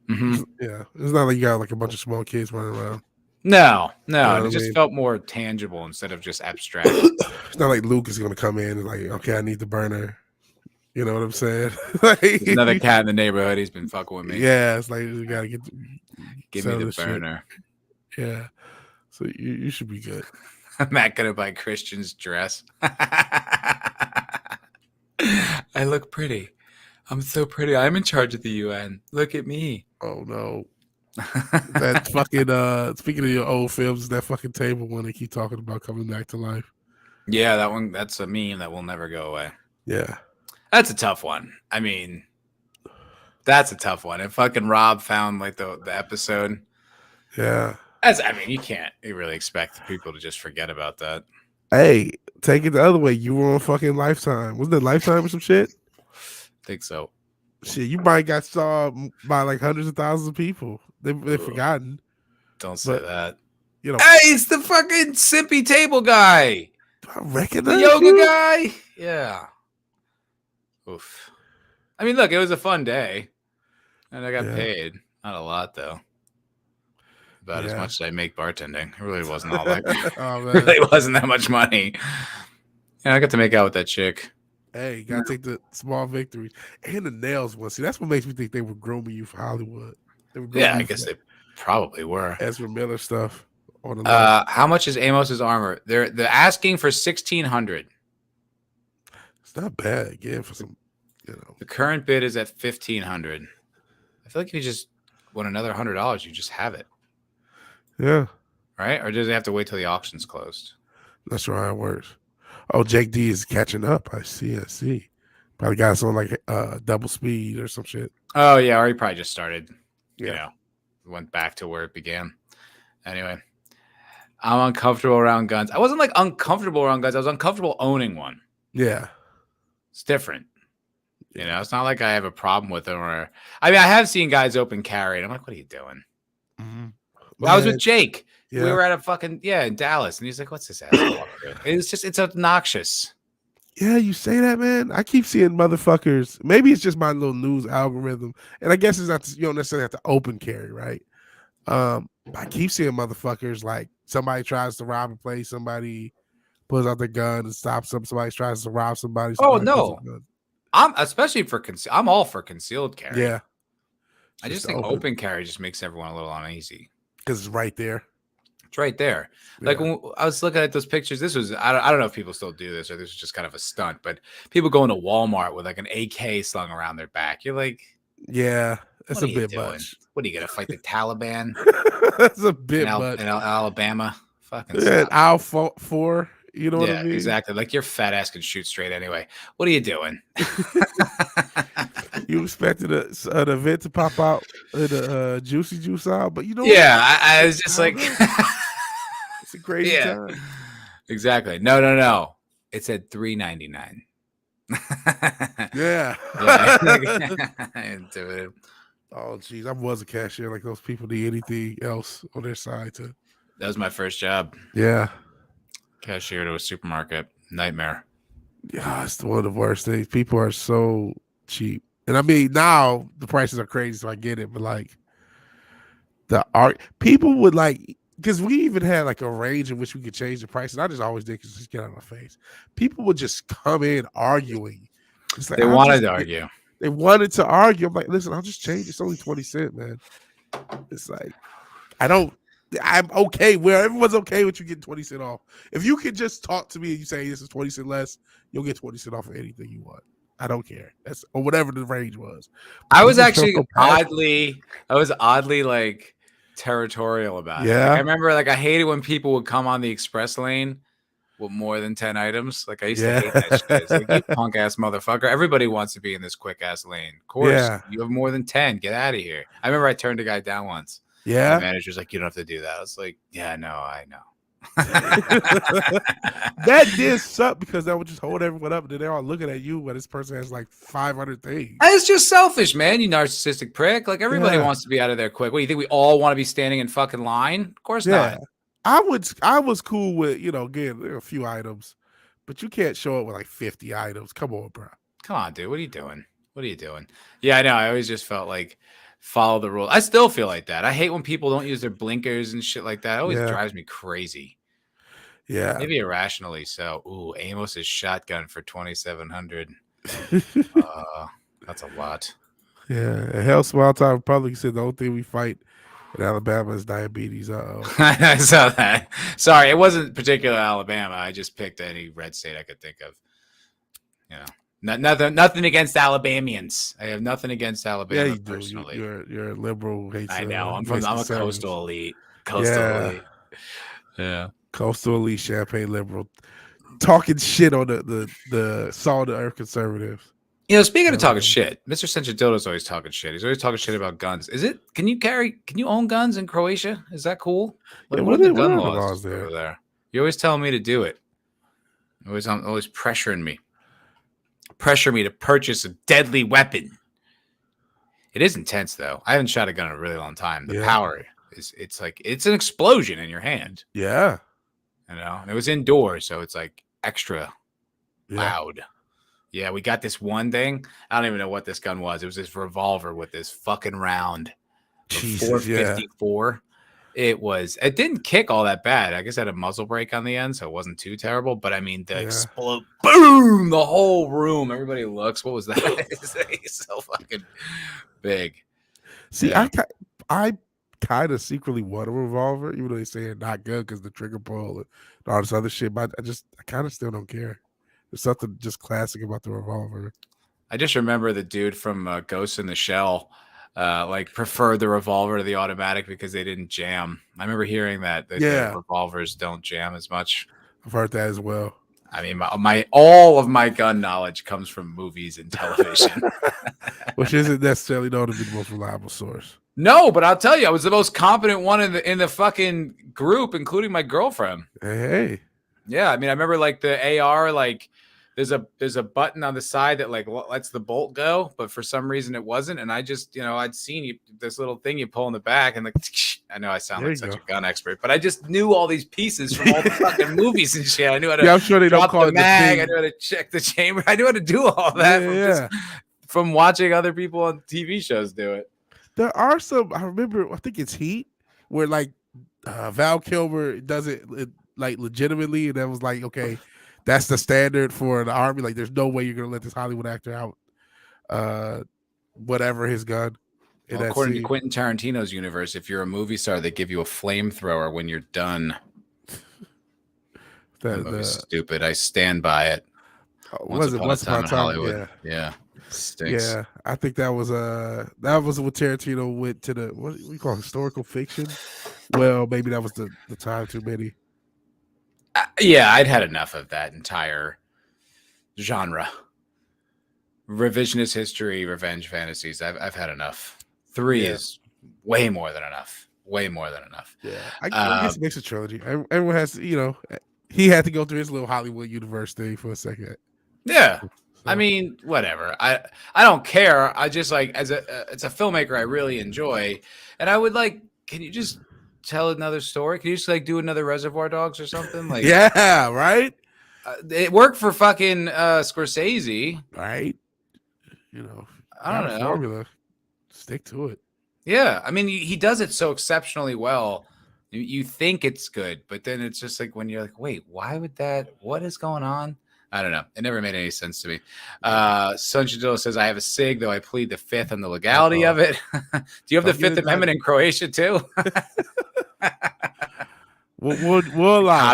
Mm-hmm. Yeah. It's not like you got like a bunch of small kids running around. No. It just felt more tangible instead of just abstract. It's not like Luke is going to come in and like, okay, I need the burner. You know what I'm saying? Like, another cat in the neighborhood. He's been fucking with me. Yeah, it's like you gotta give me the burner. Shit. Yeah, so you should be good. I'm not gonna buy Christian's dress. I look pretty. I'm so pretty. I'm in charge of the UN. Look at me. Oh no. That fucking speaking of your old films, that fucking table one they keep talking about coming back to life. Yeah, that one. That's a meme that will never go away. Yeah. That's a tough one. I mean, that's a tough one. If fucking Rob found like the episode. Yeah. You can't really expect people to just forget about that. Hey, take it the other way. You were on fucking Lifetime. Wasn't it Lifetime or some shit? I think so. Shit, you might got saw by like hundreds of thousands of people. They've forgotten. Don't say that. Hey, it's the fucking simpy table guy. Do I recognize the yoga guy? Yeah. Oof. I mean, look, it was a fun day. And I got paid. Not a lot, though. About as much as I make bartending. It really wasn't all that. It really wasn't that much money. Yeah, I got to make out with that chick. Hey, gotta take the small victories. And the nails one. See, that's what makes me think they were grooming you for Hollywood. I guess they probably were. Ezra Miller stuff. On the how much is Amos's armor? They're asking for $1,600. It's not bad again for some, The current bid is at $1,500. I feel like if you just want another $100, you just have it. Yeah. Right? Or does it have to wait till the auction's closed? Not sure how it works. Oh, Jake D is catching up. I see. Probably got us on like double speed or some shit. Oh yeah, or he probably just started. Went back to where it began. Anyway, I'm uncomfortable around guns. I wasn't like uncomfortable around guns. I was uncomfortable owning one. Yeah. It's different. It's not like I have a problem with them I have seen guys open carry and I'm like, what are you doing? Mm-hmm. I was with Jake. We Yeah. were at a fucking in Dallas, and he's like, "What's this asshole up to?" It's obnoxious. Yeah, you say that, man. I keep seeing motherfuckers. Maybe it's just my little news algorithm, and I guess it's not. You don't necessarily have to open carry, right? I keep seeing motherfuckers like somebody tries to rob a place, somebody pulls out the gun and stops them. Somebody tries to rob somebody, Oh somebody pulls a no, gun. I'm especially for I'm all for concealed carry. Yeah, I just just think open open carry just makes everyone a little uneasy. because it's right there. It's right there. Yeah. Like when I was looking at those pictures, this was I don't know if people still do this or this was just kind of a stunt, but people going to Walmart with like an AK slung around their back. You're like, Yeah, that's what are a you bit doing? much. What are you gonna fight the Taliban That's a bit much. in Alabama? Fucking Yeah, stop. Aisle 4, you know what I Yeah, mean? exactly. Like your fat ass can shoot straight anyway. What are you doing? You expected an event to pop out in a Juicy Juice out, but you know what? Yeah, I was just like, It's a crazy yeah, time. exactly. No. It said $3.99. Yeah. Yeah. Intimidated. Oh, geez, I was a cashier. Like those people need anything else on their side to. That was my first job. Yeah. Cashier to a supermarket. Nightmare. Yeah, it's one of the worst things. People are so cheap. And I mean, now the prices are crazy, so I get it. But like the art, people would like, because we even had like a range in which we could change the prices. I just always did because just get out of my face. People would just come in arguing. It's like They wanted to argue. They wanted to argue. I'm like, listen, I'll just change. It's only 20 cents, man. It's like, I'm okay. Where everyone's okay with you getting 20 cents off. If you can just talk to me and you say this is 20 cents less, you'll get 20 cents off of anything you want. I don't care. That's or whatever the range was. I was People feel actually so powerful. oddly like territorial about it. Like, Yeah. I remember like I hated when people would come on the express lane with more than 10 items. Like I used to hate that shit. It's like, you punk ass motherfucker. Everybody wants to be in this quick ass lane. Of course, Yeah. you have more than 10. Get out of here. I remember I turned a guy down once. Yeah. The manager's like, you don't have to do that. I was like, yeah, no, I know. That did suck because that would just hold everyone up and then they're all looking at you when this person has like 500 things. And it's just selfish, man. You narcissistic prick. Like everybody Yeah. wants to be out of there quick. What, you think we all want to be standing in fucking line? Of course not. I was cool with, again, a few items, but you can't show up with like 50 items. Come on, bro. Come on, dude. What are you doing? What are you doing? Yeah, I know. I always just felt like follow the rules. I still feel like that. I hate when people don't use their blinkers and shit like that. It always drives me crazy. Yeah. Maybe irrationally so. Ooh, Amos's shotgun for 2,700. That's a lot. Yeah. Hell, Small Town Republic said the only thing we fight in Alabama is diabetes. I saw that. Sorry, it wasn't particular Alabama. I just picked any red state I could think of. Nothing against Alabamians. I have nothing against Alabama. Yeah, you do. Personally. You're a liberal. I know. I'm a coastal elite. Elite. Yeah. Coastal elite, Champagne liberal, talking shit on the salt of the earth conservatives. Speaking of talking shit, Mr. Senchadildo's always talking shit. He's always talking shit about guns. Can you own guns in Croatia? Is that cool? Like, what are the gun laws over there? You're always telling me to do it. Always pressuring me. Pressure me to purchase a deadly weapon. It is intense though. I haven't shot a gun in a really long time. The power it's like it's an explosion in your hand. Yeah. And it was indoors, so it's like extra loud. Yeah, we got this one thing. I don't even know what this gun was. It was this revolver with this fucking round. Jesus, 454. It didn't kick all that bad. I guess it had a muzzle brake on the end, so it wasn't too terrible. But I mean, the explode, boom, the whole room. Everybody looks. What was that? It's so fucking big. See, I kind of secretly want a revolver, even though they say it's not good because the trigger pull and all this other shit. But I kind of still don't care. There's something just classic about the revolver. I just remember the dude from Ghost in the Shell. Preferred the revolver to the automatic because they didn't jam. I remember hearing that the revolvers don't jam as much. I've heard that as well. I mean, all of my gun knowledge comes from movies and television, which isn't necessarily known to be the most reliable source. No, but I'll tell you, I was the most competent one in the fucking group, including my girlfriend. Hey. Yeah, I mean, I remember like the AR, like there's a button on the side that like lets the bolt go, but for some reason it wasn't, and I just I'd seen this little thing you pull in the back, and like I know I sound There like you such go. a gun expert, but I just knew all these pieces from all the fucking movies and shit. I knew how to Yeah, I'm sure they don't drop call the it the mag. I big. knew how to check the chamber. I knew how to do all that Yeah, from yeah. from watching other people on TV shows do it. There are some. I remember. I think it's Heat, where like Val Kilmer does it like legitimately, and that was like, okay, that's the standard for the army. Like, there's no way you're gonna let this Hollywood actor out, whatever his gun in Well, that according to scene. Quentin Tarantino's universe, if you're a movie star, they give you a flamethrower when you're done. That movie's stupid. I stand by it. Was it Once Upon a in Time? Hollywood? Yeah. Stinks. Yeah, I think that was what Tarantino went to the what we call historical fiction. Well, maybe that was the time too many. Yeah, I'd had enough of that entire genre. Revisionist history, revenge fantasies. I've had enough. 3 is way more than enough. Way more than enough. Yeah, I guess it makes a trilogy. Everyone has, he had to go through his little Hollywood universe thing for a second. Yeah. So. I mean, whatever. I don't care. I just like it's a filmmaker I really enjoy, and I would like. Can you just tell another story? Can you just like do another Reservoir Dogs or something? Like, yeah, right. It worked for fucking Scorsese, right? I don't know. Formula. Stick to it. Yeah, I mean, he does it so exceptionally well. You think it's good, but then it's just like when you're like, wait, why would that? What is going on? I don't know. It never made any sense to me. Sunshadillo says, I have a SIG, though I plead the fifth on the legality of it. Do you have the Fifth Amendment in Croatia, too? we'll allow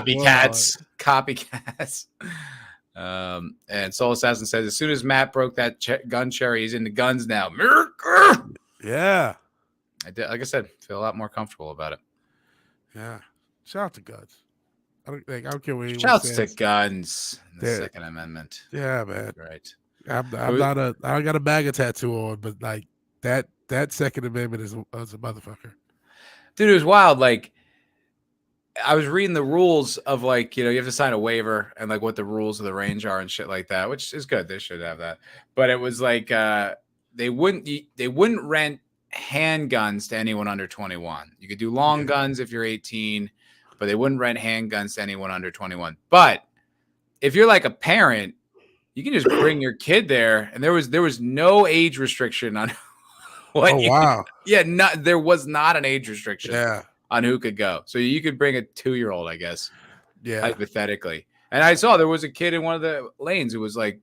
Copycats. And Soul Assassin says, as soon as Matt broke that gun cherry, he's into guns now. Yeah. Like I said, feel a lot more comfortable about it. Yeah. Shout out to guns. I don't care what anyone Shouts says. to guns. The Second Amendment. Yeah, man. Right. I got a bag of tattoo on, but like that Second Amendment is a motherfucker. Dude, it was wild. Like, I was reading the rules of like, you have to sign a waiver and like what the rules of the range are and shit like that, which is good. They should have that. But it was like they wouldn't rent handguns to anyone under 21. You could do long guns if you're 18, but they wouldn't rent handguns to anyone under 21. But if you're like a parent, you can just bring your kid there, and there was no age restriction on what. There was not an age restriction. On who could go. So you could bring a 2-year-old, I guess. Yeah. Hypothetically. And I saw there was a kid in one of the lanes who was like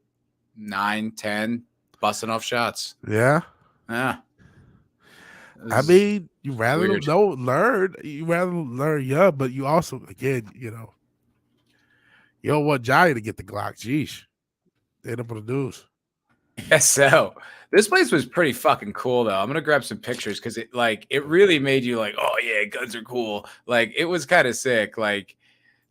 9, 10, busting off shots. Yeah. Yeah. I mean, you rather learn young, but you also, again, you don't want Johnny to get the Glock. Jeez. They end up on the news. Yes, so this place was pretty fucking cool, though. I'm gonna grab some pictures because it really made you like, oh yeah, guns are cool. Like, it was kind of sick. Like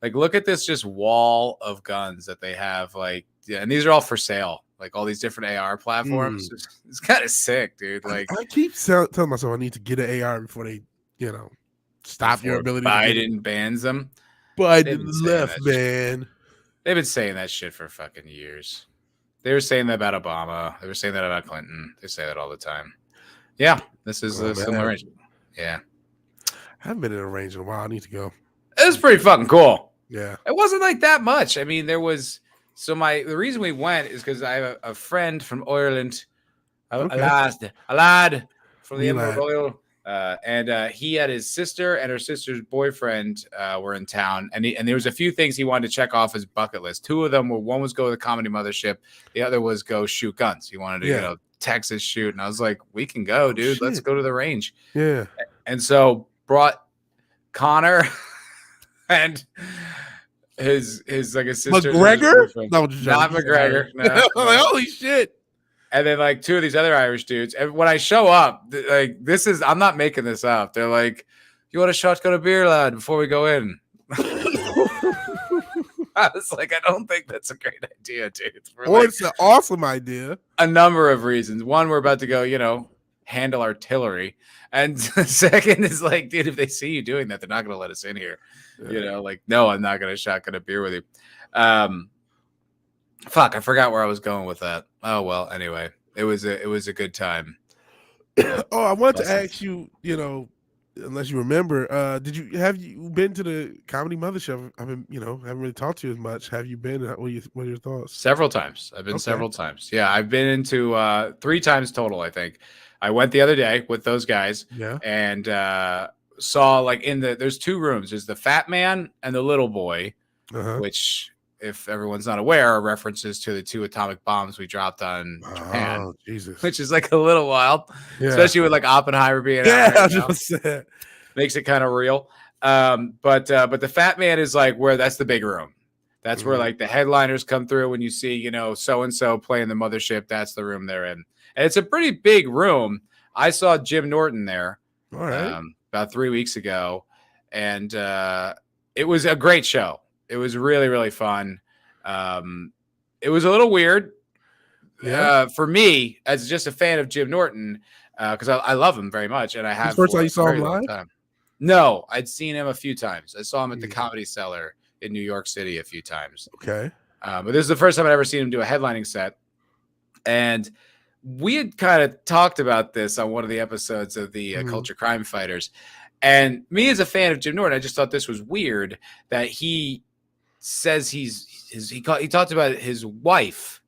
look at this just wall of guns that they have. Like, yeah, and these are all for sale. Like all these different AR platforms. It's kind of sick, dude. Like, I keep telling myself I need to get an AR before they, stop your ability. Biden bans them. Biden left, man. They've been saying that shit for fucking years. They were saying that about Obama. They were saying that about Clinton. They say that all the time. Yeah, this is a similar range. Yeah. I haven't been in a range in a while. I need to go. It was pretty fucking cool. Yeah. It wasn't like that much. I mean, there was the reason we went is because I have a friend from Ireland, a lad from the Edinburgh Royal. And he had his sister and her sister's boyfriend were in town, and there was a few things he wanted to check off his bucket list. 2 of them were, one was go to the Comedy Mothership, the other was go shoot guns. He wanted to Texas shoot, and I was like, we can go, dude. Let's go to the range. Yeah. And so brought Connor and his like a sister. McGregor? No, not McGregor. No. Like, holy shit. And then like 2 of these other Irish dudes. And when I show up, like, I'm not making this up. They're like, you want a shotgun of beer, lad, before we go in? I was like, I don't think that's a great idea, dude. It's an awesome idea. A number of reasons. One, we're about to go, handle artillery. And second is like, dude, if they see you doing that, they're not going to let us in here. Yeah. No, I'm not going to shotgun a beer with you. Fuck, I forgot where I was going with that. Oh well, anyway, it was a good time. I wanted to ask you, unless you remember, have you been to the Comedy Mothership? I mean, haven't really talked to you as much. Have you been? What are your thoughts? Several times. I've been Okay. several times. Yeah, I've been into 3 times total, I think. I went the other day with those guys Yeah. and saw like there's 2 rooms. There's the fat man and the little boy, Uh-huh. which, if everyone's not aware, are references to the 2 atomic bombs we dropped on Japan, Oh, Jesus. which is like a little wild, Yeah. especially with like Oppenheimer being Yeah, out I right was now. just saying. Makes it kind of real. But the fat man is like where that's the big room. That's where like the headliners come through when you see, so and so playing the Mothership. That's the room they're in. And it's a pretty big room. I saw Jim Norton there All right. about 3 weeks ago, and it was a great show. It was really, really fun. It was a little weird for me as just a fan of Jim Norton, because I love him very much, and I This have first time for you a saw him very long live? time. No, I'd seen him a few times. I saw him at the Yeah. Comedy Cellar in New York City a few times. Okay. But this is the first time I'd ever seen him do a headlining set. And we had kind of talked about this on one of the episodes of the Culture Crime Fighters. And me as a fan of Jim Norton, I just thought this was weird that he says he talked about his wife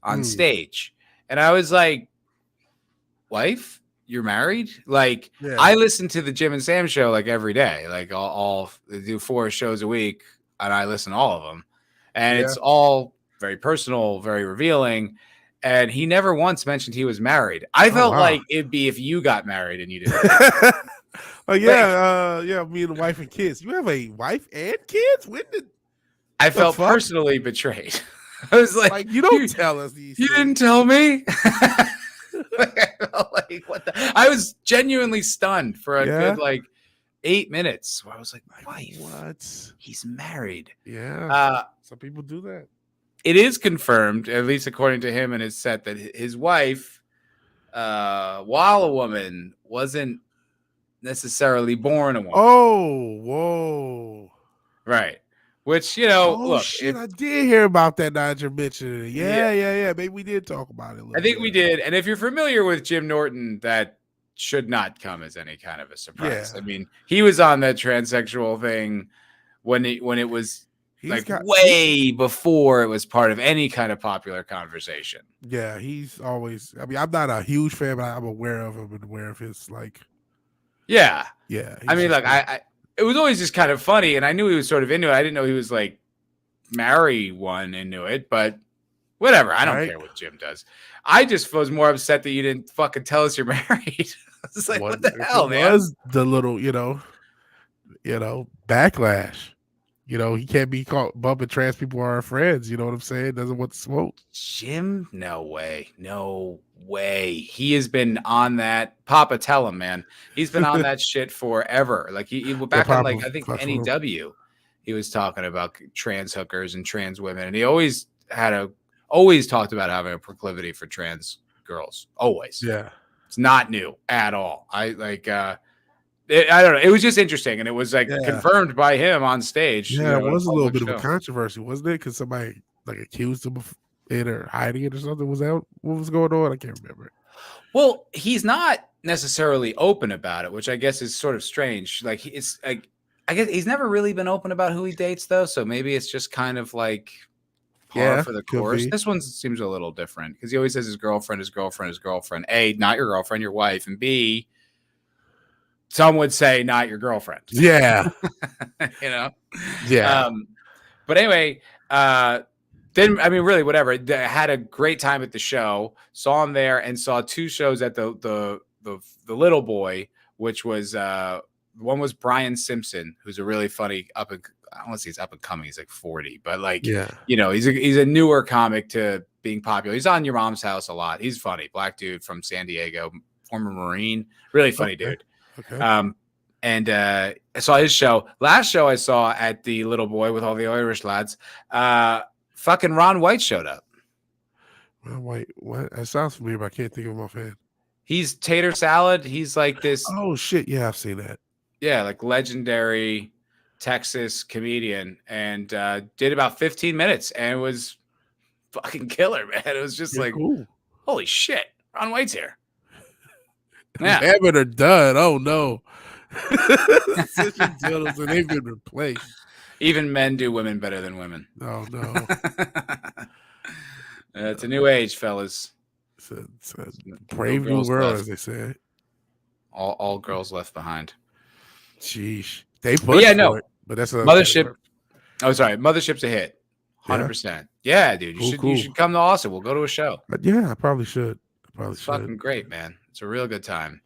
on stage. And I was like, wife? You're married? Like, I listen to the Jim and Sam show like every day. Like all they do 4 shows a week, and I listen to all of them. And it's all very personal, very revealing. And he never once mentioned he was married. I felt like it'd be if you got married and you didn't. Oh yeah, me and the wife and kids. You have a wife and kids? When did I felt personally betrayed. I was like you don't tell us these You things. didn't tell me? Like, what the? I was genuinely stunned for a good like 8 minutes. Where I was like, wife? What? He's married. Yeah. Some people do that. It is confirmed, at least according to him and his set, that his wife, while a woman, wasn't necessarily born a woman. Oh, whoa. Right. Which, look. Shit, I did hear about that now that you're mentioning it. Yeah. Maybe we did talk about it a little I think we did. And if you're familiar with Jim Norton, that should not come as any kind of a surprise. I mean, he was on that transsexual thing when it was way before it was part of any kind of popular conversation. Yeah, he's always. I mean, I'm not a huge fan, but I'm aware of him and aware of his like. Yeah. I mean, like it was always just kind of funny, and I knew he was sort of into it. I didn't know he was like marry one into it, but whatever. I don't care what Jim does. I just was more upset that you didn't fucking tell us you're married. I was like, what the hell, man? Was the little, backlash. He can't be caught bumping trans people are our friends. You know what I'm saying? Doesn't want to smoke. Jim? No way. He has been on that. Papa, tell him, man. He's been on that shit forever. Like he back on like I think NEW, he was talking about trans hookers and trans women, and he always talked about having a proclivity for trans girls. Always. Yeah. It's not new at all. I don't know. It was just interesting, and it was like confirmed by him on stage. Yeah, it was a little bit of a controversy, wasn't it? Because somebody like accused him of it or hiding it or something. Was that what was going on? I can't remember. Well, he's not necessarily open about it, which I guess is sort of strange. Like it's like I guess he's never really been open about who he dates, though. So maybe it's just kind of like par for the course. This one seems a little different because he always says his girlfriend. A, not your girlfriend, your wife, and B. Some would say not your girlfriend. Yeah. Yeah. But anyway, really, whatever. I had a great time at the show. Saw him there and saw 2 shows at the Little Boy, which was one was Brian Simpson, who's a really funny I don't want to say he's up and coming. He's like 40, but like he's a newer comic to being popular. He's on Your Mom's House a lot. He's funny, black dude from San Diego, former Marine, really funny dude. Okay. And I saw his show. Last show I saw at the Little Boy with all the Irish lads, fucking Ron White showed up. Ron White, what? That sounds familiar, but I can't think of him offhand. He's Tater Salad. He's like this. Oh shit! Yeah, I've seen that. Yeah, like legendary Texas comedian, and did about 15 minutes, and it was fucking killer, man. It was just cool. Holy shit, Ron White's here. Yeah, Evan are done. Oh no, Such a dildos, and they've been replaced. Even men do women better than women. Oh no. It's a new age, fellas. It's a brave new world, as they say. All girls left behind. Sheesh. They pushed for it, but that's a Mothership. Oh, sorry. Mothership's a hit. 100%. Yeah, dude. You should come to Austin. We'll go to a show. Yeah, I probably should. It's fucking great, man. It's a real good time.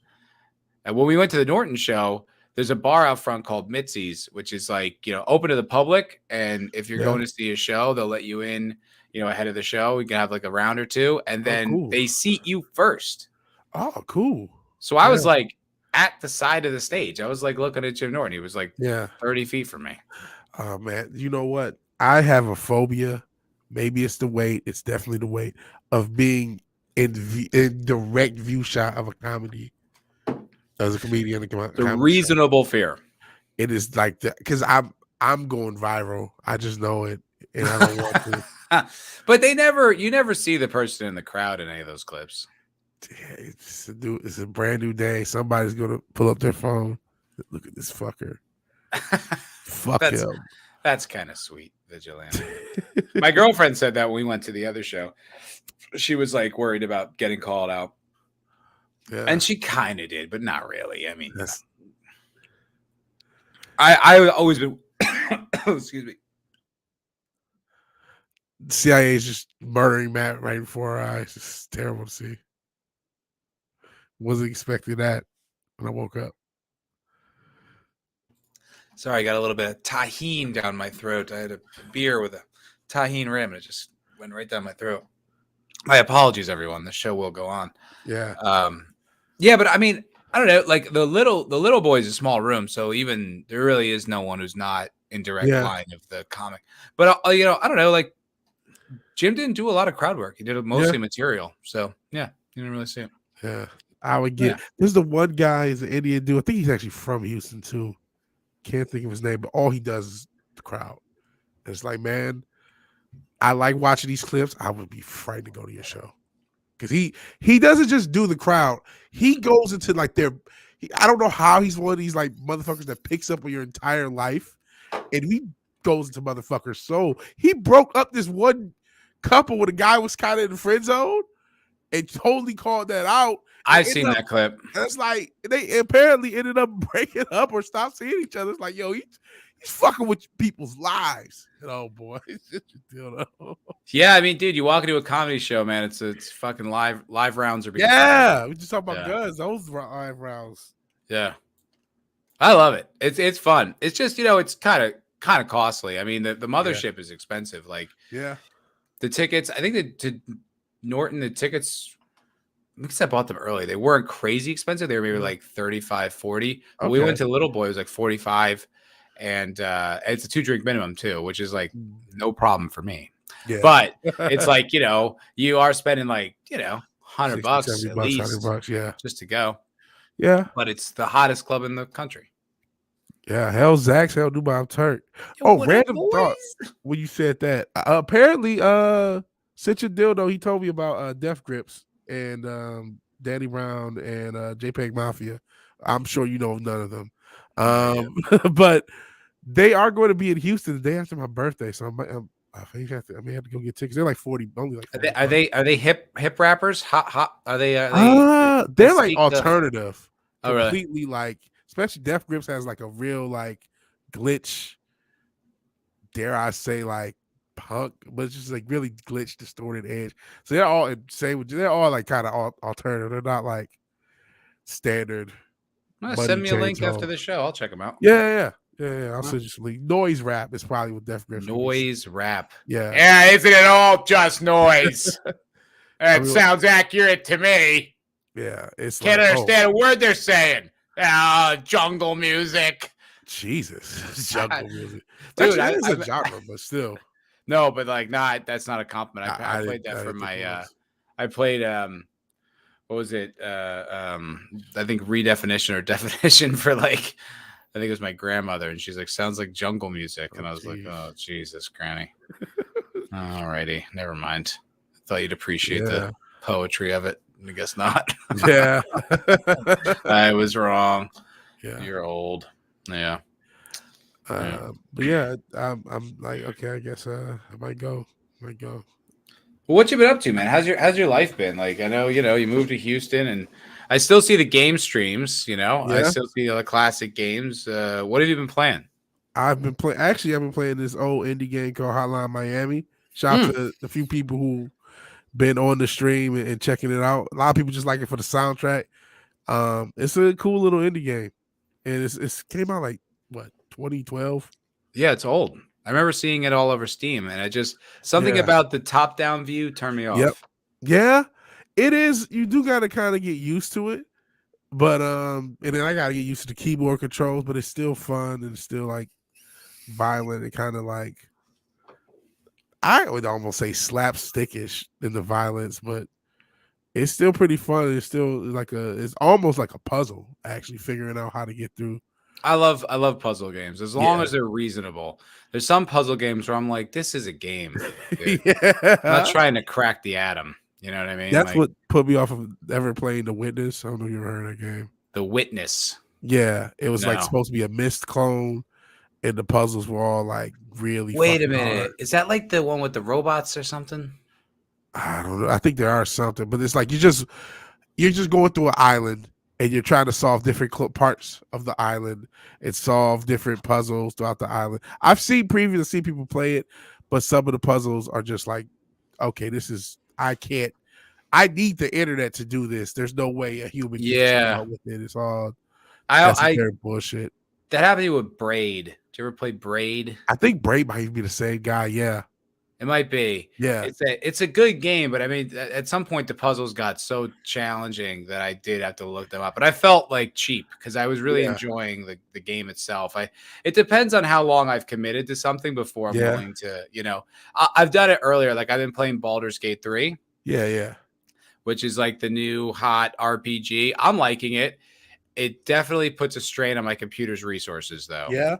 And when we went to the Norton show, there's a bar out front called Mitzi's, which is like, open to the public. And if you're going to see a show, they'll let you in, ahead of the show. We can have like a round or two, and then they seat you first. Oh, cool. So I was like at the side of the stage. I was like looking at Jim Norton. He was like 30 feet from me. Oh, man. You know what? I have a phobia. Maybe it's the weight. It's definitely the weight of being in direct view shot of a comedy. As a comedian, the reasonable fear. It is like that because I'm going viral. I just know it, and I don't want to. But you never see the person in the crowd in any of those clips. Yeah, it's a brand new day. Somebody's gonna pull up their phone. Look at this fucker. Fuck him. That's kind of sweet, Vigilante. My girlfriend said that when we went to the other show. She was like worried about getting called out. Yeah. And she kind of did, but not really. I mean, I always been. Excuse me. The CIA is just murdering Matt right before our eyes. It's terrible to see. Wasn't expecting that when I woke up. Sorry, I got a little bit of tahine down my throat. I had a beer with a tahine rim, and it just went right down my throat. My apologies, everyone. The show will go on. Yeah. Yeah, but I mean, I don't know. Like the little boy is a small room, so even there really is no one who's not in direct line of the comic. But I don't know. Like Jim didn't do a lot of crowd work. He did mostly material. So yeah, you didn't really see him. Yeah, I would get. There's the one guy. He's an Indian dude. I think he's actually from Houston too. Can't think of his name, but all he does is the crowd. And it's like, man, I like watching these clips. I would be frightened to go to your show. Because he doesn't just do the crowd. He goes into like I don't know how he's one of these like motherfuckers that picks up on your entire life. And he goes into motherfuckers' soul. He broke up this one couple where the guy was kind of in the friend zone and totally called that out. I've seen that clip. And it's like they apparently ended up breaking up or stopped seeing each other. It's like, yo, he's fucking with people's lives. Oh boy, it's just a deal. Yeah, I mean, dude, you walk into a comedy show, man. It's fucking live rounds are being we just talk about guns. Those live rounds. Yeah, I love it. It's fun. It's just it's kind of costly. I mean, the mothership is expensive. Like the tickets. I think to Norton the tickets. Because I bought them early, they weren't crazy expensive. They were maybe like 35, 40. But we went to Little Boy, it was like 45. And it's a 2-drink minimum too, which is like no problem for me. Yeah. But it's like, you are spending like, $100 at least $100, just to go. Yeah. But it's the hottest club in the country. Yeah. Hell Zach's, hell Dubai Turk. Random thoughts when you said that. Apparently, Cinch and Dildo, he told me about Death Grips and Danny Brown and JPEG Mafia. I'm sure you know none of them. But they are going to be in Houston the day after my birthday, so I may have to go get tickets. They're like 40, only like 40 are they hip rappers? Hot are they? They're like alternative. Completely really? Like, especially Death Grips has like a real like glitch. Dare I say like punk, but it's just like really glitch, distorted edge. So they're all insane. They're all like kind of alternative. They're not like standard. Send me a link after the show. I'll check them out. Yeah. I'll send you some link. Noise rap is probably what Death Grips. Noise rap. Yeah. Isn't it all just noise? That sounds accurate to me. Yeah, it's can't understand a word they're saying. Jungle music. Jesus, jungle music. Dude, it's a genre, but still. No, but like, that's not a compliment. I played that for my. I played. What was it? I think redefinition or definition for like. I think it was my grandmother, and she's like, "Sounds like jungle music," and I was like, "Oh, Jesus, Granny." Alrighty, never mind. I thought you'd appreciate the poetry of it. I guess not. Yeah, I was wrong. Yeah. You're old. Yeah. Yeah. But yeah, I'm like, okay, I guess I might go. Might go. Well, what you been up to, man? How's your life been? Like, I know you moved to Houston, and I still see the game streams. I Yeah. still see the classic games. What have you been playing? I've been playing. Actually, I've been playing this old indie game called Hotline Miami. Shout out Mm. to the few people who been on the stream and checking it out. A lot of people just like it for the soundtrack. It's a cool little indie game, and it's came out like what 2012. Yeah, it's old. I remember seeing it all over Steam, and something Yeah. about the top-down view turned me Yep. off. Yeah. It is. You do got to kind of get used to it, but and then I got to get used to the keyboard controls. But it's still fun and it's still like violent and kind of like I would almost say slapstickish in the violence, but it's still pretty fun. It's still it's almost like a puzzle, actually figuring out how to get through. I love puzzle games as long Yeah. as they're reasonable. There's some puzzle games where I'm like, this is a game, dude. I'm not Yeah. trying to crack the atom. You know what I mean? That's Like what put me off of ever playing The Witness. I don't know if you ever heard of that game. The Witness. Yeah. It was like No. supposed to be a Myst clone, and the puzzles were all like really Wait a fucking hard. minute. Is that like the one with the robots or something? I don't know. I think there are something, but it's like you're just going through an island and you're trying to solve different parts of the island and solve different puzzles throughout the island. I've seen previously people play it, but some of the puzzles are just like, okay, I need the internet to do this. There's no way a human can keep Yeah. up with it. It's all I esoteric bullshit. that happened to me with Braid. Did you ever play Braid? I think Braid might be the same guy. Yeah. It might be. Yeah. It's a good game, but I mean, at some point the puzzles got so challenging that I did have to look them up. But I felt like cheap because I was really Yeah. enjoying the game itself. It depends on how long I've committed to something before I'm willing to, I've done it earlier. Like I've been playing Baldur's Gate 3. Yeah. Yeah. Which is like the new hot RPG. I'm liking it. It definitely puts a strain on my computer's resources, though. Yeah.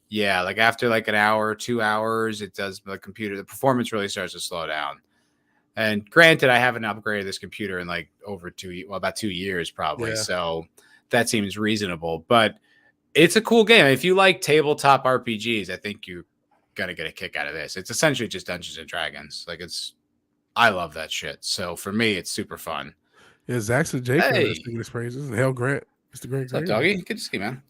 Yeah, like after like an hour, 2 hours, it does the performance really starts to slow down. And granted, I haven't upgraded this computer in like about 2 years probably. Yeah. So that seems reasonable. But it's a cool game. If you like tabletop RPGs, I think you're gonna get a kick out of this. It's essentially just Dungeons and Dragons. I love that shit. So for me, it's super fun. Yeah, Zach's and Jake are Hey. singing his praises. And Hell Grant. Mr. Grant What's up, doggy? Good to see you, man.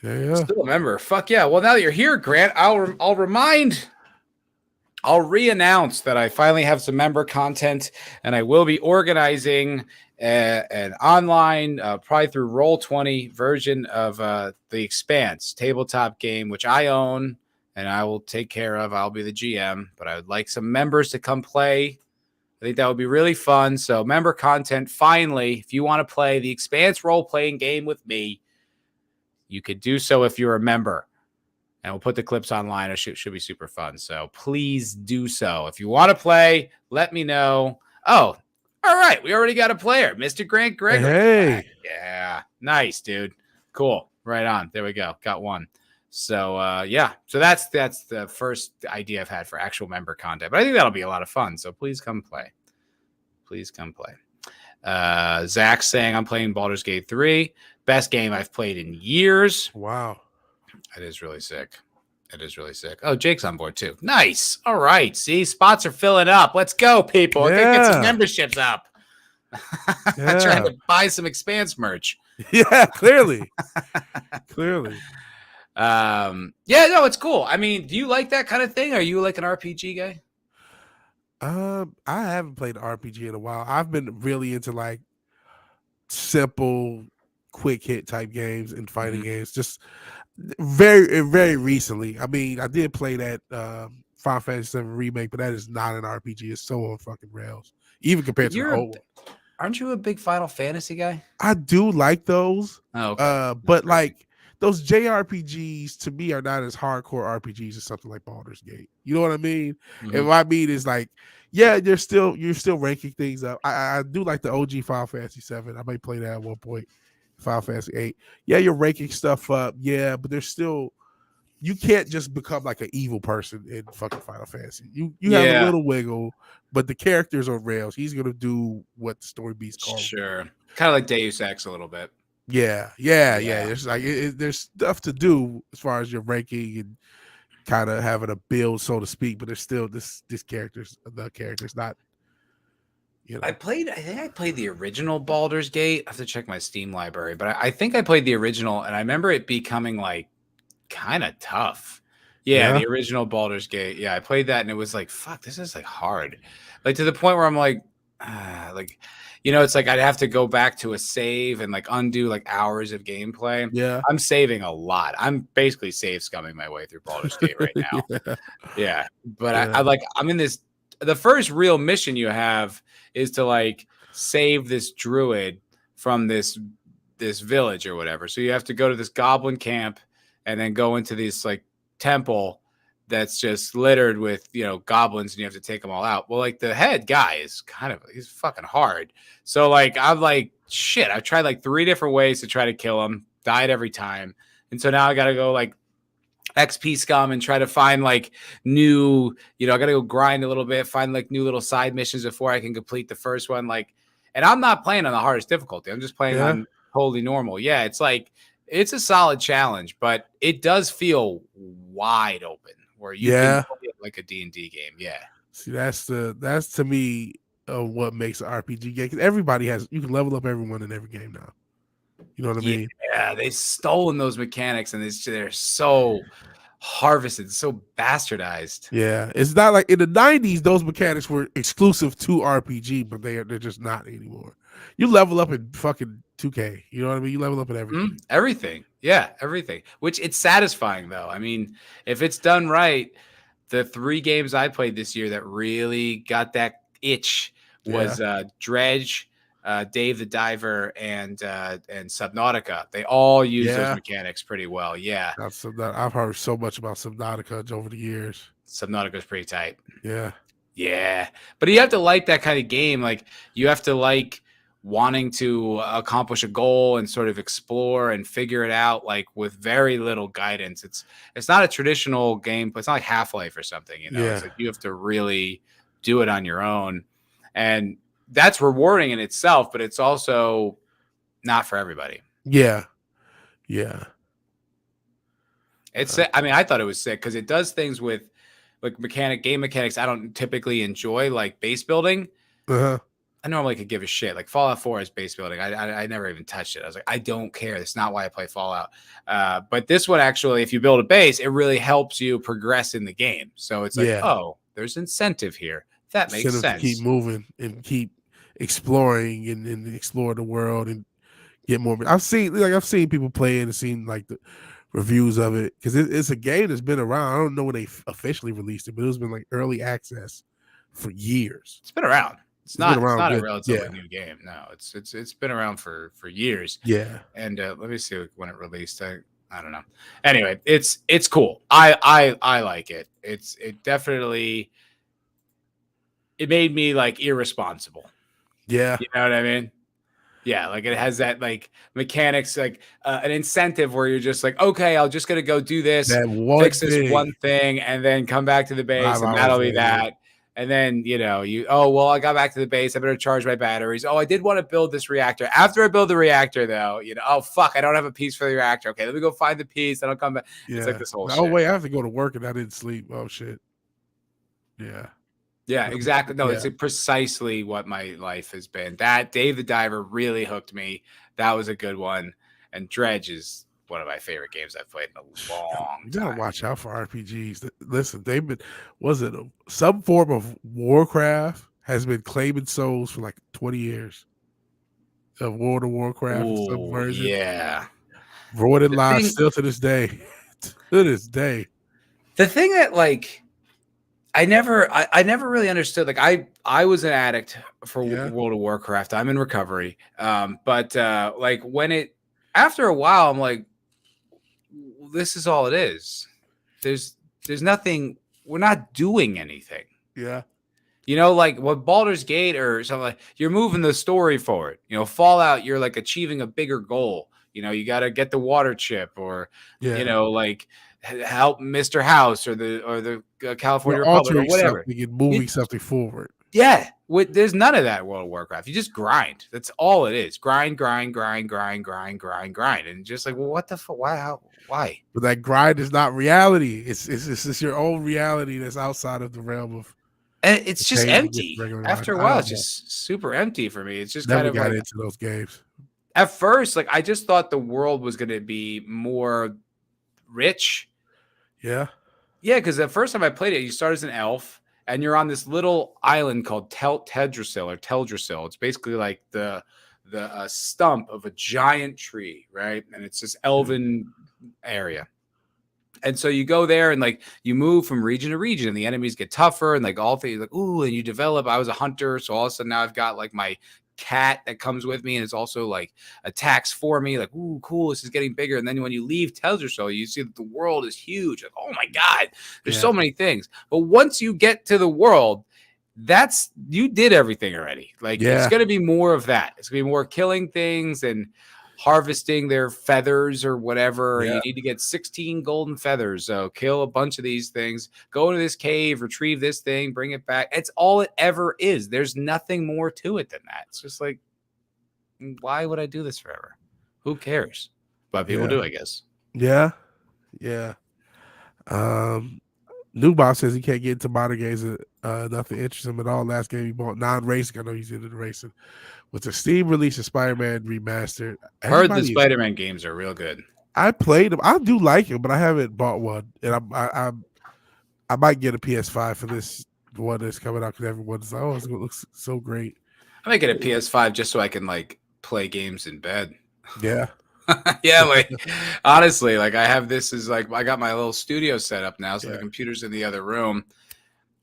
Yeah. Still a member. Fuck yeah. Well, now that you're here, Grant, I'll re-announce that I finally have some member content, and I will be organizing an online, probably through Roll20 version of The Expanse tabletop game, which I own and I will take care of. I'll be the GM, but I would like some members to come play. I think that would be really fun. So member content, finally, if you want to play The Expanse role-playing game with me, you could do so if you're a member. And we'll put the clips online. It should be super fun. So please do so. If you want to play, let me know. Oh, all right. We already got a player, Mr. Grant Gregory. Hey. Yeah. Nice, dude. Cool. Right on. There we go. Got one. So, yeah. So that's the first idea I've had for actual member content. But I think that'll be a lot of fun. So please come play. Please come play. Zach's saying I'm playing Baldur's Gate 3. Best game I've played in years. Wow. It is really sick. It is really sick. Oh, Jake's on board too. Nice. All right. See, spots are filling up. Let's go, people. Yeah. Get some memberships up. I'm trying to buy some Expanse merch. Yeah, clearly. Clearly. Yeah, no, it's cool. I mean, do you like that kind of thing? Are you like an RPG guy? I haven't played an RPG in a while. I've been really into like simple, quick hit type games and fighting games. Just very, very recently. I mean, I did play that Final Fantasy VII remake, but that is not an RPG. It's so on fucking rails, even compared to the old one. Aren't you a big Final Fantasy guy? I do like those. Oh, okay. But like those JRPGs to me are not as hardcore RPGs as something like Baldur's Gate. You know what I mean? Mm-hmm. And what I mean is like, yeah, you're still ranking things up. I do like the OG Final Fantasy 7. I might play that at one point. Final Fantasy 8. Yeah, you're ranking stuff up. Yeah, but there's still, you can't just become like an evil person in fucking Final Fantasy. You have a little wiggle, but the characters are rails. He's gonna do what the story beats call. Sure. Kind of like Deus Ex a little bit. Yeah. Yeah. It's like there's stuff to do as far as your ranking and kind of having a build, so to speak. But there's still this character's not, you know. I think I played the original Baldur's Gate. I have to check my Steam library, but I think I played the original, and I remember it becoming like kind of tough. Yeah, Yeah. the original Baldur's Gate. Yeah, I played that, and it was like, fuck, this is like hard. Like to the point where I'm like, like, it's like I'd have to go back to a save and like undo like hours of gameplay. Yeah. I'm saving a lot. I'm basically save scumming my way through Baldur's Gate right now. Yeah. Yeah, but Yeah. I like I'm in this. The first real mission you have is to like save this druid from this village or whatever. So you have to go to this goblin camp and then go into this like temple that's just littered with goblins, and you have to take them all out. Well, like the head guy is he's fucking hard. So like I'm like shit. I've tried like 3 different ways to try to kill him, died every time, and so now I got to go like XP scum and try to find like new, I got to go grind a little bit, find like new little side missions before I can complete the first one. Like, and I'm not playing on the hardest difficulty. I'm just playing Yeah. on totally normal. Yeah. It's like, it's a solid challenge, but it does feel wide open where you can play it like a D&D game. Yeah. See, that's to me what makes an RPG game. 'Cause you can level up everyone in every game now. You know what I mean? Yeah, they've stolen those mechanics, and they're so harvested, so bastardized. Yeah, it's not like in the '90s those mechanics were exclusive to RPG, but they're just not anymore. You level up in fucking 2K. You know what I mean? You level up in everything. Everything, yeah, everything. Which it's satisfying though. I mean, if it's done right, the 3 games I played this year that really got that itch was Dredge, Dave the Diver, and Subnautica. They all use those mechanics pretty well. Yeah, I've heard so much about Subnautica over the years. Subnautica's pretty tight. Yeah, but you have to like that kind of game. Like you have to like wanting to accomplish a goal and sort of explore and figure it out, like with very little guidance. It's not a traditional game, but it's not like Half-Life or something. It's like you have to really do it on your own, and that's rewarding in itself, but it's also not for everybody. Yeah. It's I mean, I thought it was sick because it does things with like game mechanics I don't typically enjoy, like base building. I normally could give a shit. Like Fallout 4 is base building. I never even touched it. I was like, I don't care. That's not why I play Fallout. But this one actually, if you build a base, it really helps you progress in the game. So it's like, oh, there's incentive here. That makes sense. Keep moving and keep exploring and explore the world and get more. I've seen people play it and seen like the reviews of it because it's a game that's been around. I don't know when they officially released it, but it's been like early access for years. It's been around. It's not a relatively new game. No, it's been around for years. Yeah. And let me see when it released. I don't know. Anyway, it's cool. I like it. It definitely made me like irresponsible. Yeah. You know what I mean? Yeah, like it has that like mechanics, like an incentive where you're just like, okay, I'm just gonna go do this, fix this one thing, and then come back to the base, and that'll be that. And then, I got back to the base. I better charge my batteries. Oh, I did want to build this reactor. After I build the reactor, though, oh, fuck, I don't have a piece for the reactor. Okay, let me go find the piece. Then I'll come back. Yeah. It's like this whole shit. Oh, wait, I have to go to work and I didn't sleep. Oh, shit. Yeah. Yeah, exactly. No, it's precisely what my life has been. That Dave the Diver really hooked me. That was a good one. And Dredge is one of my favorite games I've played in a long time. You gotta watch out for RPGs. Listen, some form of Warcraft has been claiming souls for like 20 years. Of World of Warcraft, some version. Yeah. Voided lives still to this day. To this day. The thing that like I never really understood. Like I was an addict for World of Warcraft. I'm in recovery. But like after a while, I'm like, this is all it is. There's nothing. We're not doing anything. Yeah. Like what Baldur's Gate or something like, you're moving the story forward. Fallout, you're like achieving a bigger goal. You got to get the water chip or, like help Mr. House or the California Republic or whatever. Moving something forward. Yeah. There's none of that in World of Warcraft. You just grind. That's all it is. Grind, grind, grind, grind, grind, grind, grind. And just like, well, what the fuck? Why? Why? But that grind is not reality. It's just your own reality that's outside of the realm of And it's the just game with empty. regular life. After a I while, it's don't know. just super empty for me. It's just kind Never of got like, into those games. at first, like I just thought the world was going to be more rich. Yeah. Yeah, because the first time I played it, you start as an elf and you're on this little island called Teldrassil. It's basically like the stump of a giant tree, right? And it's this elven area. And so you go there and like you move from region to region and the enemies get tougher and like all things like, ooh, and you develop. I was a hunter. So all of a sudden now I've got like my cat that comes with me and it's also like attacks for me. Like, ooh, cool. This is getting bigger. And then when you leave Teldrassil, you see that the world is huge. Like, oh my God, there's so many things. But once you get to the world, you did everything already. Like it's going to be more of that. It's going to be more killing things and harvesting their feathers or whatever. You need to get 16 golden feathers. So kill a bunch of these things, go into this cave, retrieve this thing, bring it back. It's all it ever is. There's nothing more to it than that. It's just like, why would I do this forever? Who cares? But people do, I guess. Yeah. Yeah. New Bob says he can't get into modern games. Nothing interests him at all. Last game he bought non-racing. I know he's into the racing. With the Steam release of Spider-Man Remastered. Heard the Spider-Man games are real good. I played them. I do like them, but I haven't bought one. And I might get a PS5 for this one that's coming out because everyone's like, oh, it looks so great. I might get a PS5 just so I can like play games in bed. Yeah. Yeah, like honestly, like I have this is like I got my little studio set up now, so the computer's in the other room,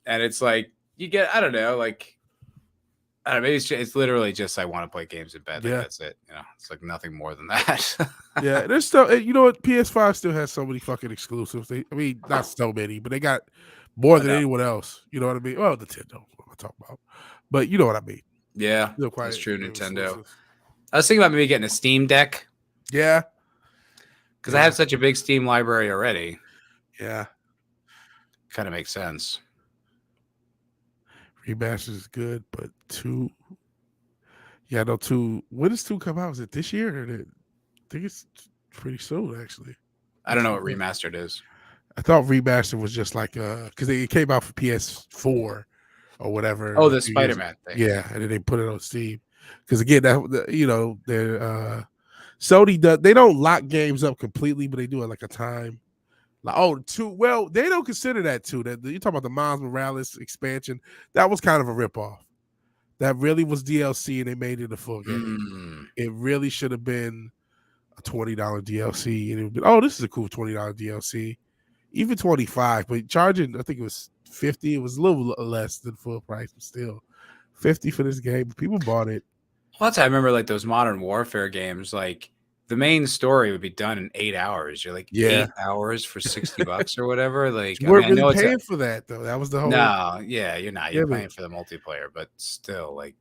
and it's like you get I don't know, maybe it's literally just I want to play games in bed. Like, that's it. You know, it's like nothing more than that. Yeah, there's still you know what PS5 still has so many fucking exclusives. I mean, not so many, but they got more than anyone else. You know what I mean? Well, Nintendo, what I'm talking about, but you know what I mean. Yeah, that's true. Nintendo. I was thinking about maybe getting a Steam Deck. Yeah. Because I have such a big Steam library already. Yeah. Kind of makes sense. Remastered is good, but 2. Yeah, no, 2. When does 2 come out? Is it this year? I think it's pretty soon, actually. I don't know what Remastered is. I thought Remastered was just like because it came out for PS4 or whatever. Oh, the Spider-Man thing. Yeah, and then they put it on Steam. Because again, they're Sony they don't lock games up completely, but they do it like a time. Like 2. Well, they don't consider that 2. That you talk about the Miles Morales expansion. That was kind of a ripoff. That really was DLC, and they made it a full game. It really should have been a $20 DLC, and it would be this is a cool $20 DLC, even 25. But charging, I think it was 50. It was a little less than full price, but still 50 for this game. People bought it. Well, that's how I remember like those Modern Warfare games. Like the main story would be done in 8 hours. You're like 8 hours for $60 or whatever. Like you weren't really paying for that though. That was the whole. No, yeah, you're not. You're paying for the multiplayer, but still, like,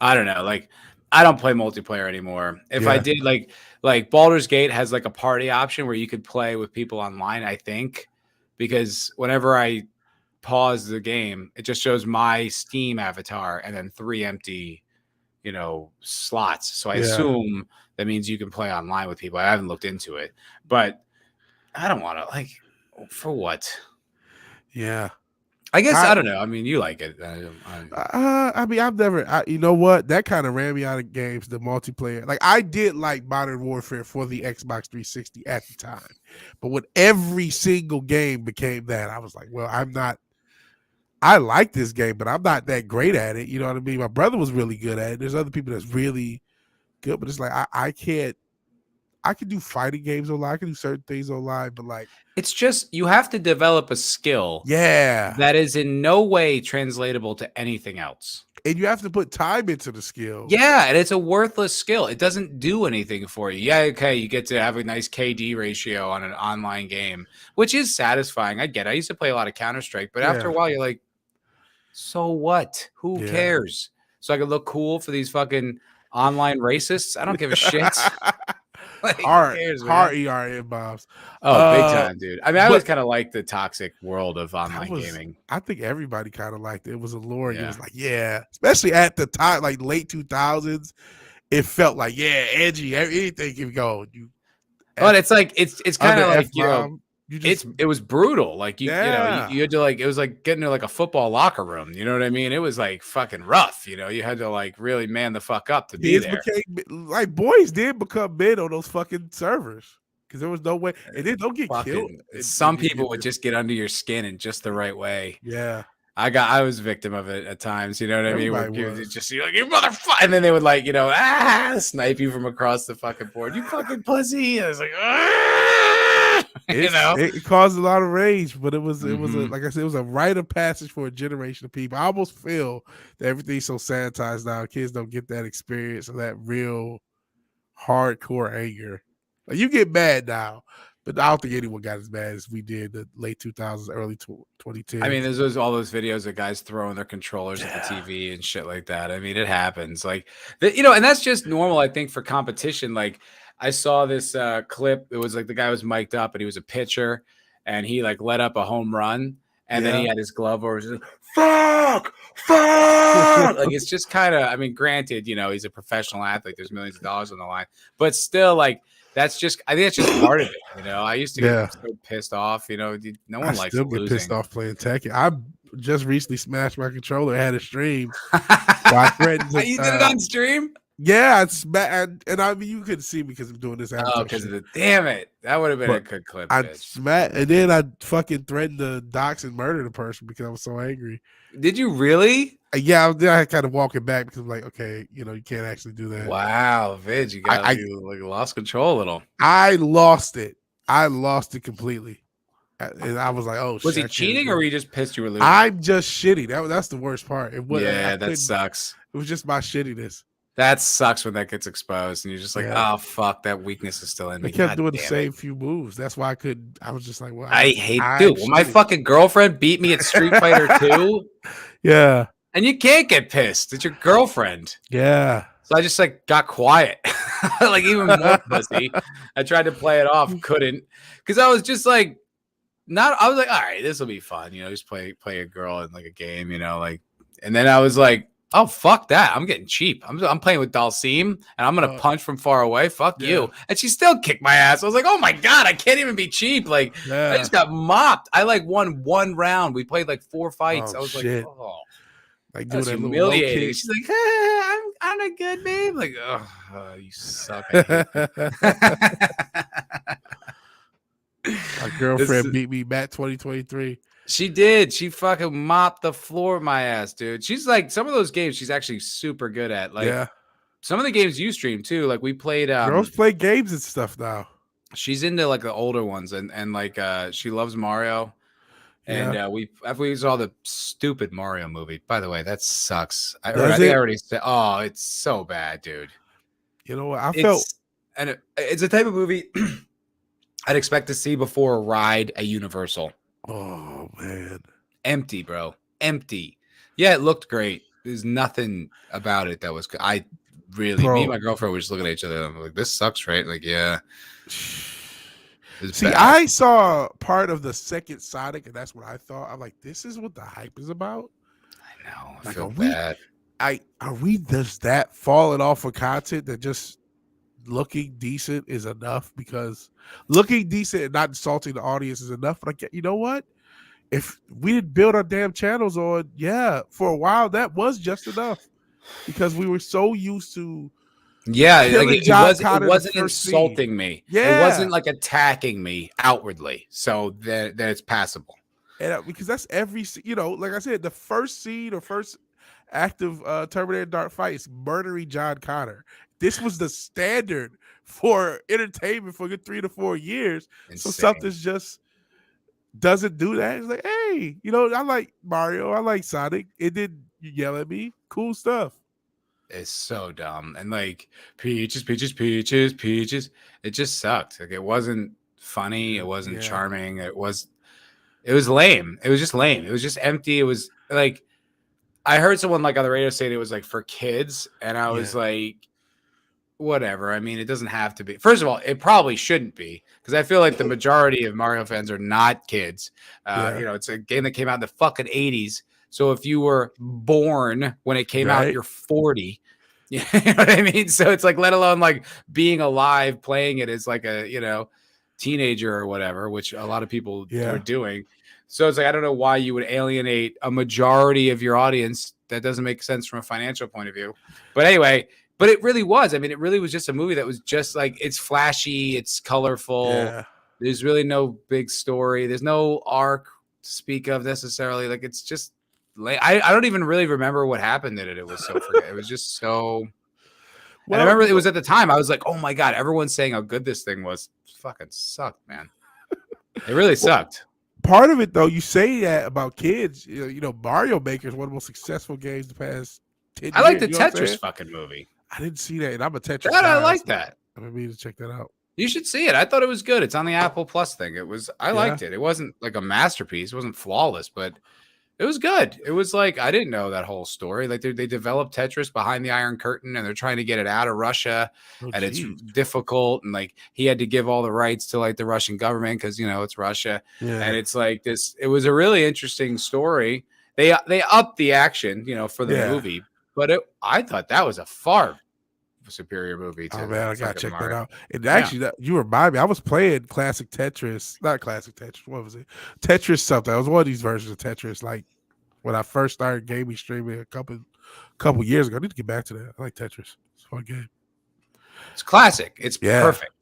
I don't know. Like, I don't play multiplayer anymore. If I did, like Baldur's Gate has like a party option where you could play with people online. I think because whenever I pause the game, it just shows my Steam avatar and then 3 empty slots. So I assume that means you can play online with people. I haven't looked into it, but I don't want to for what? Yeah. I guess I don't know. I mean, you like it. I mean, I've never. You know what? That kind of ran me out of games. The multiplayer. Like I did like Modern Warfare for the Xbox 360 at the time, but when every single game became that, I was like, well, I'm not. I like this game, but I'm not that great at it. You know what I mean? My brother was really good at it. There's other people that's really good, but it's like I can't. I can do fighting games online. I can do certain things online, but like it's just you have to develop a skill. Yeah, that is in no way translatable to anything else. And you have to put time into the skill. Yeah, and it's a worthless skill. It doesn't do anything for you. Yeah, okay, you get to have a nice KD ratio on an online game, which is satisfying. I get it. I used to play a lot of Counter-Strike, but after a while, you're like, so what? Who cares? So I could look cool for these fucking online racists? I don't give a shit. Like, who hard, cares, hard man? ERN bombs. Oh, big time, dude. I mean, I always But kind of like the toxic world of that online was, gaming. I think everybody kind of liked it. It was alluring. It Yeah. was like, yeah, especially at the time, like late 2000s, it felt like, yeah, edgy. Anything can go. You But F it's like it's kind under of F like, bomb. You just, it was brutal. Like yeah. you had to like, it was like getting to like a football locker room. You know what I mean? It was like fucking rough. You had to like really man the fuck up to be Kids there. became like boys did become men on those fucking servers because there was no way, and then don't get killed. Fucking When some you people get would this. just get under your skin in just the right way. Yeah, I was a victim of it at times, you know what I mean? Where everybody kids would was. just like, you motherfucker, and then they would like, snipe you from across the fucking board. You fucking pussy. I was like, It caused a lot of rage, but it was a, Mhm. like I said, it was a rite of passage for a generation of people. I almost feel that everything's so sanitized now. Kids don't get that experience of that real hardcore anger. Like you get mad now, but I don't think anyone got as mad as we did the late 2000s, early 2010s. I mean, there's all those videos of guys throwing their controllers at the Yeah. TV and shit like that. I mean, it happens. Like, and that's just normal, I think, for competition. Like, I saw this clip. It was like the guy was mic'd up and he was a pitcher and he like let up a home run and then he Yeah. had his glove over. His, fuck. Like, it's just kind of. I mean, granted, he's a professional athlete. There's millions of dollars on the line, but still, like. I think that's just part of it. I used to Yeah. get so pissed off. No I one likes still get pissed losing. off playing Tekken. I just recently smashed my controller. I had a stream. So I threatened to, You did it on stream? yeah, and I mean you couldn't see me because I'm doing this Oh, avatar because shit. of the damn it. That would have been a But good clip, I bitch. smacked, and then I fucking threatened to dox and murder the person because I was so angry. Did you really? Yeah, then I had kind of walking back because I'm like, okay, you can't actually do that. Wow, Vid, you like lost control a little. I lost it. I lost it completely, and I was like, oh Was shit. he cheating or were you just pissed you were losing? I'm just shitty. That's the worst part. Yeah, that sucks. It was just my shittiness. That sucks when that gets exposed and you're just like, Yeah. oh fuck, that weakness is still in me. I kept God doing the damn same it. few moves. That's why I couldn't. I was just like, well, I hate, I'm dude. When my shitty. fucking girlfriend beat me at Street Fighter 2, Yeah. and you can't get pissed. It's your girlfriend. Yeah. So I just like got quiet, like even more pussy. I tried to play it off, couldn't, because I was just like, I was like, all right, this will be fun, just play a girl in like a game, like, and then I was like, oh fuck that, I'm getting cheap. I'm playing with Dalsim, and I'm gonna punch from far away. Fuck you, and she still kicked my ass. I was like, oh my god, I can't even be cheap. Like, I just got mopped. I like won one round. We played like 4 fights. I was shit. like, oh. Like doing That's that little low humiliating. kick. She's like, hey, I'm a good babe. Like, oh, you suck. My girlfriend beat me back 2023. She did. She fucking mopped the floor with my ass, dude. She's like, some of those games she's actually super good at. Like, some of the games you stream too. Like, we played. Girls play games and stuff now. She's into like the older ones, and like she loves Mario. And we saw the stupid Mario movie. By the way, that sucks. I think I already said. Oh, it's so bad, dude. You know what? I felt, and it's a type of movie I'd expect to see before a ride at Universal. Oh man, empty, bro, empty. Yeah, it looked great. There's nothing about it that was. Me and my girlfriend were just looking at each other. I'm like, this sucks, right? Like, yeah. See, I saw part of the second Sonic, and that's what I thought. I'm like, this is what the hype is about. I know. I like, feel bad. Are we just that falling off of content that just looking decent is enough? Because looking decent and not insulting the audience is enough. But you know what? If we didn't build our damn channels on, for a while, that was just enough. Because we were so used to. Yeah, like it wasn't insulting me. Yeah. It wasn't like attacking me outwardly. So that it's passable. And because that's every, like I said, the first scene or first active Terminator Dark fight is murdering John Connor. This was the standard for entertainment for a good 3 to 4 years. Insane. So something just doesn't do that. It's like, hey, I like Mario. I like Sonic. It didn't yell at me. Cool stuff. It's so dumb. And like peaches. It just sucked. Like, it wasn't funny. It wasn't charming. It was lame. It was just lame. It was just empty. It was like, I heard someone like on the radio saying it was like for kids. And I was like, whatever. I mean, it doesn't have to be. First of all, it probably shouldn't be because I feel like the majority of Mario fans are not kids. Yeah. You know, it's a game that came out in the fucking 80s. So if you were born when it came out, Right. you're 40. You know what I mean? So it's like, let alone like being alive, playing it as like a, you know, teenager or whatever, which a lot of people were Yeah. doing. So it's like, I don't know why you would alienate a majority of your audience. That doesn't make sense from a financial point of view. But anyway, but it really was. I mean, it really was just a movie that was just like, it's flashy, it's colorful. Yeah. There's really no big story. There's no arc to speak of necessarily. Like, it's just like, I don't even really remember what happened in it. It was so forget. It was just so. And I Well, remember you it know, was at the time I was like, oh my God, everyone's saying how good this thing was. It fucking sucked, man. It really well, sucked. part of it though, you say that about kids. You know, Mario Maker is one of the most successful games the past 10 I like years. the You know what I'm Tetris saying? fucking movie. I didn't see that, and I'm a Tetris That I guy. like So that. I mean to check that out. You should see it. I thought it was good. It's on the Apple Plus thing. It was. I Yeah. liked it. It wasn't like a masterpiece. It wasn't flawless, but it was good. It was like I didn't know that whole story. Like they developed Tetris behind the Iron Curtain, and they're trying to get it out of Russia, Oh, and it's geez. difficult. And like he had to give all the rights to like the Russian government because you know it's Russia, Yeah. and it's like this. It was a really interesting story. They upped the action, you know, for the Yeah. movie, but I thought that was a far superior movie to Oh man, I gotta fucking check that Mario. out. And Yeah. actually, you remind me. I was playing classic Tetris, not classic Tetris. What was it? Tetris something. I was one of these versions of Tetris. Like when I first started gaming streaming a couple years ago. I need to get back to that. I like Tetris. It's a fun game. It's classic. It's Yeah. perfect.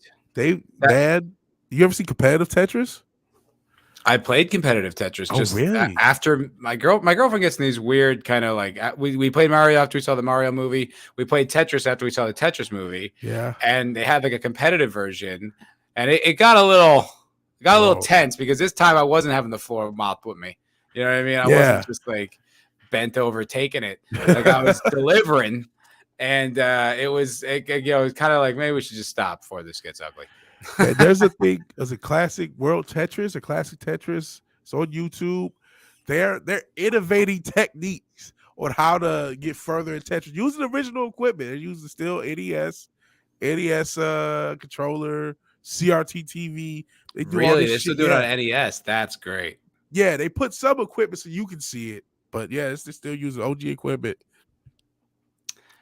Man, you ever see competitive Tetris? I played competitive Tetris Oh, just really? after my girlfriend gets in these weird kind of like we played Mario after we saw the Mario movie. We played Tetris after we saw the Tetris movie, Yeah. and they had like a competitive version, and it got a little Whoa. tense because this time I wasn't having the floor mopped with me. You know what I mean? I Yeah. wasn't just like bent over taking it. Like I was delivering, and it was you know, it was kind of like maybe we should just stop before this gets ugly. Man, there's a thing as a classic World Tetris, a classic Tetris. It's on YouTube. They're innovating techniques on how to get further in Tetris using original equipment. They're using still NES controller, CRT TV. They do all Really, this they're still shit. doing it Yeah. on NES. That's great. Yeah, they put some equipment so you can see it, but yeah, they're still using OG equipment.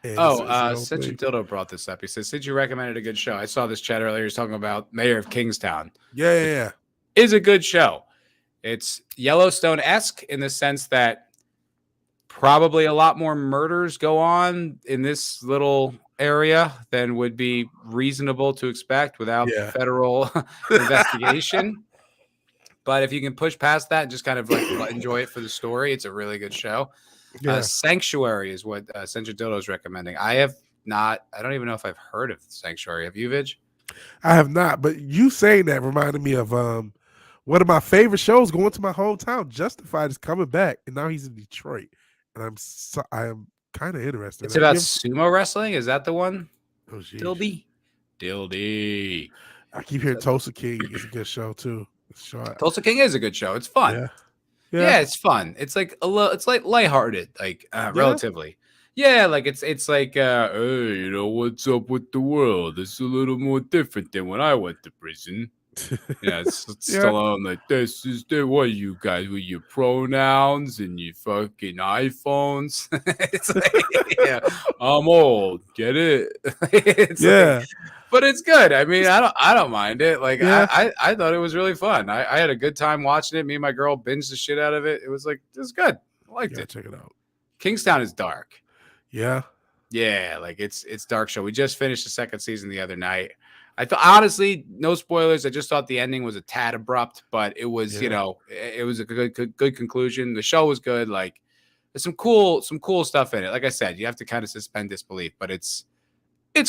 And Central Dildo brought this up. He says, since you recommended a good show, I saw this chat earlier. He's talking about Mayor of Kingstown. Yeah. Is a good show. It's Yellowstone-esque in the sense that probably a lot more murders go on in this little area than would be reasonable to expect without federal investigation. But if you can push past that and just kind of like enjoy it for the story, it's a really good show. Yeah. Sanctuary is what Central Dildo is recommending. I have not. I don't even know if I've heard of Sanctuary. Have you, Vidge? I have not, but you saying that reminded me of one of my favorite shows going to my hometown. Justified is coming back, and now he's in Detroit, and I am kind of interested. It's about sumo wrestling. Is that the one? Oh, geez. Dildy. I keep hearing Tulsa King is a good show too. Tulsa King is a good show. It's fun. Yeah, it's fun. It's like it's like lighthearted, like relatively. Yeah, like it's like hey, you know what's up with the world? It's a little more different than when I went to prison. Yeah, it's Stallone like this is what you guys with your pronouns and your fucking iPhones. It's like I'm old. Get it? It's like, but it's good. I mean, I don't mind it. Like I thought it was really fun. I had a good time watching it. Me and my girl binged the shit out of it. It was good. I liked it. Check it out. Kingstown is dark. Yeah, like it's dark show. We just finished the second season the other night. I thought honestly, no spoilers. I just thought the ending was a tad abrupt, but it was you know it was a good conclusion. The show was good. Like there's some cool stuff in it. Like I said, you have to kind of suspend disbelief, but it's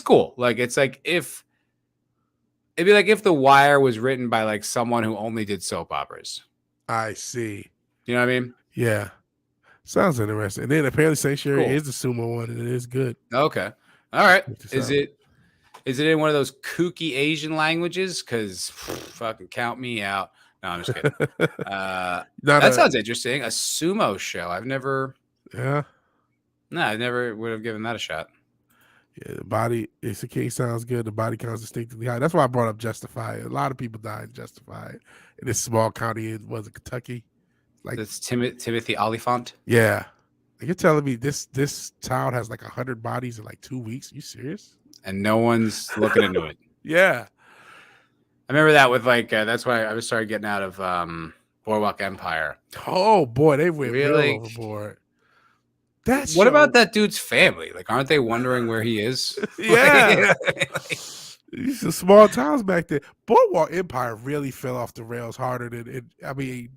cool. Like it's like it'd be like if The Wire was written by like someone who only did soap operas. I see. You know what I mean? Yeah. Sounds interesting. And then apparently Sanctuary is the sumo one, and it is good. Okay. All right. Is it in one of those kooky Asian languages? Because fucking count me out. No, I'm just kidding. That sounds interesting. A sumo show. I've never. Yeah. No, I never would have given that a shot. Yeah, the body, it's the case sounds good. The body counts distinctly high. That's why I brought up Justified. A lot of people died in Justified in this small county. It was in Kentucky. Like, That's Timothy Oliphant. yeah, you're telling me this child has like 100 bodies in like 2 weeks? Are you serious? And no one's looking into it. Yeah. I remember that with like that's why I started getting out of Boardwalk Empire. Oh boy, they went real Really? overboard. That What show, about that dude's family? Like, aren't they wondering where he is? yeah. These are small towns back then. Boardwalk Empire really fell off the rails harder than it. I mean,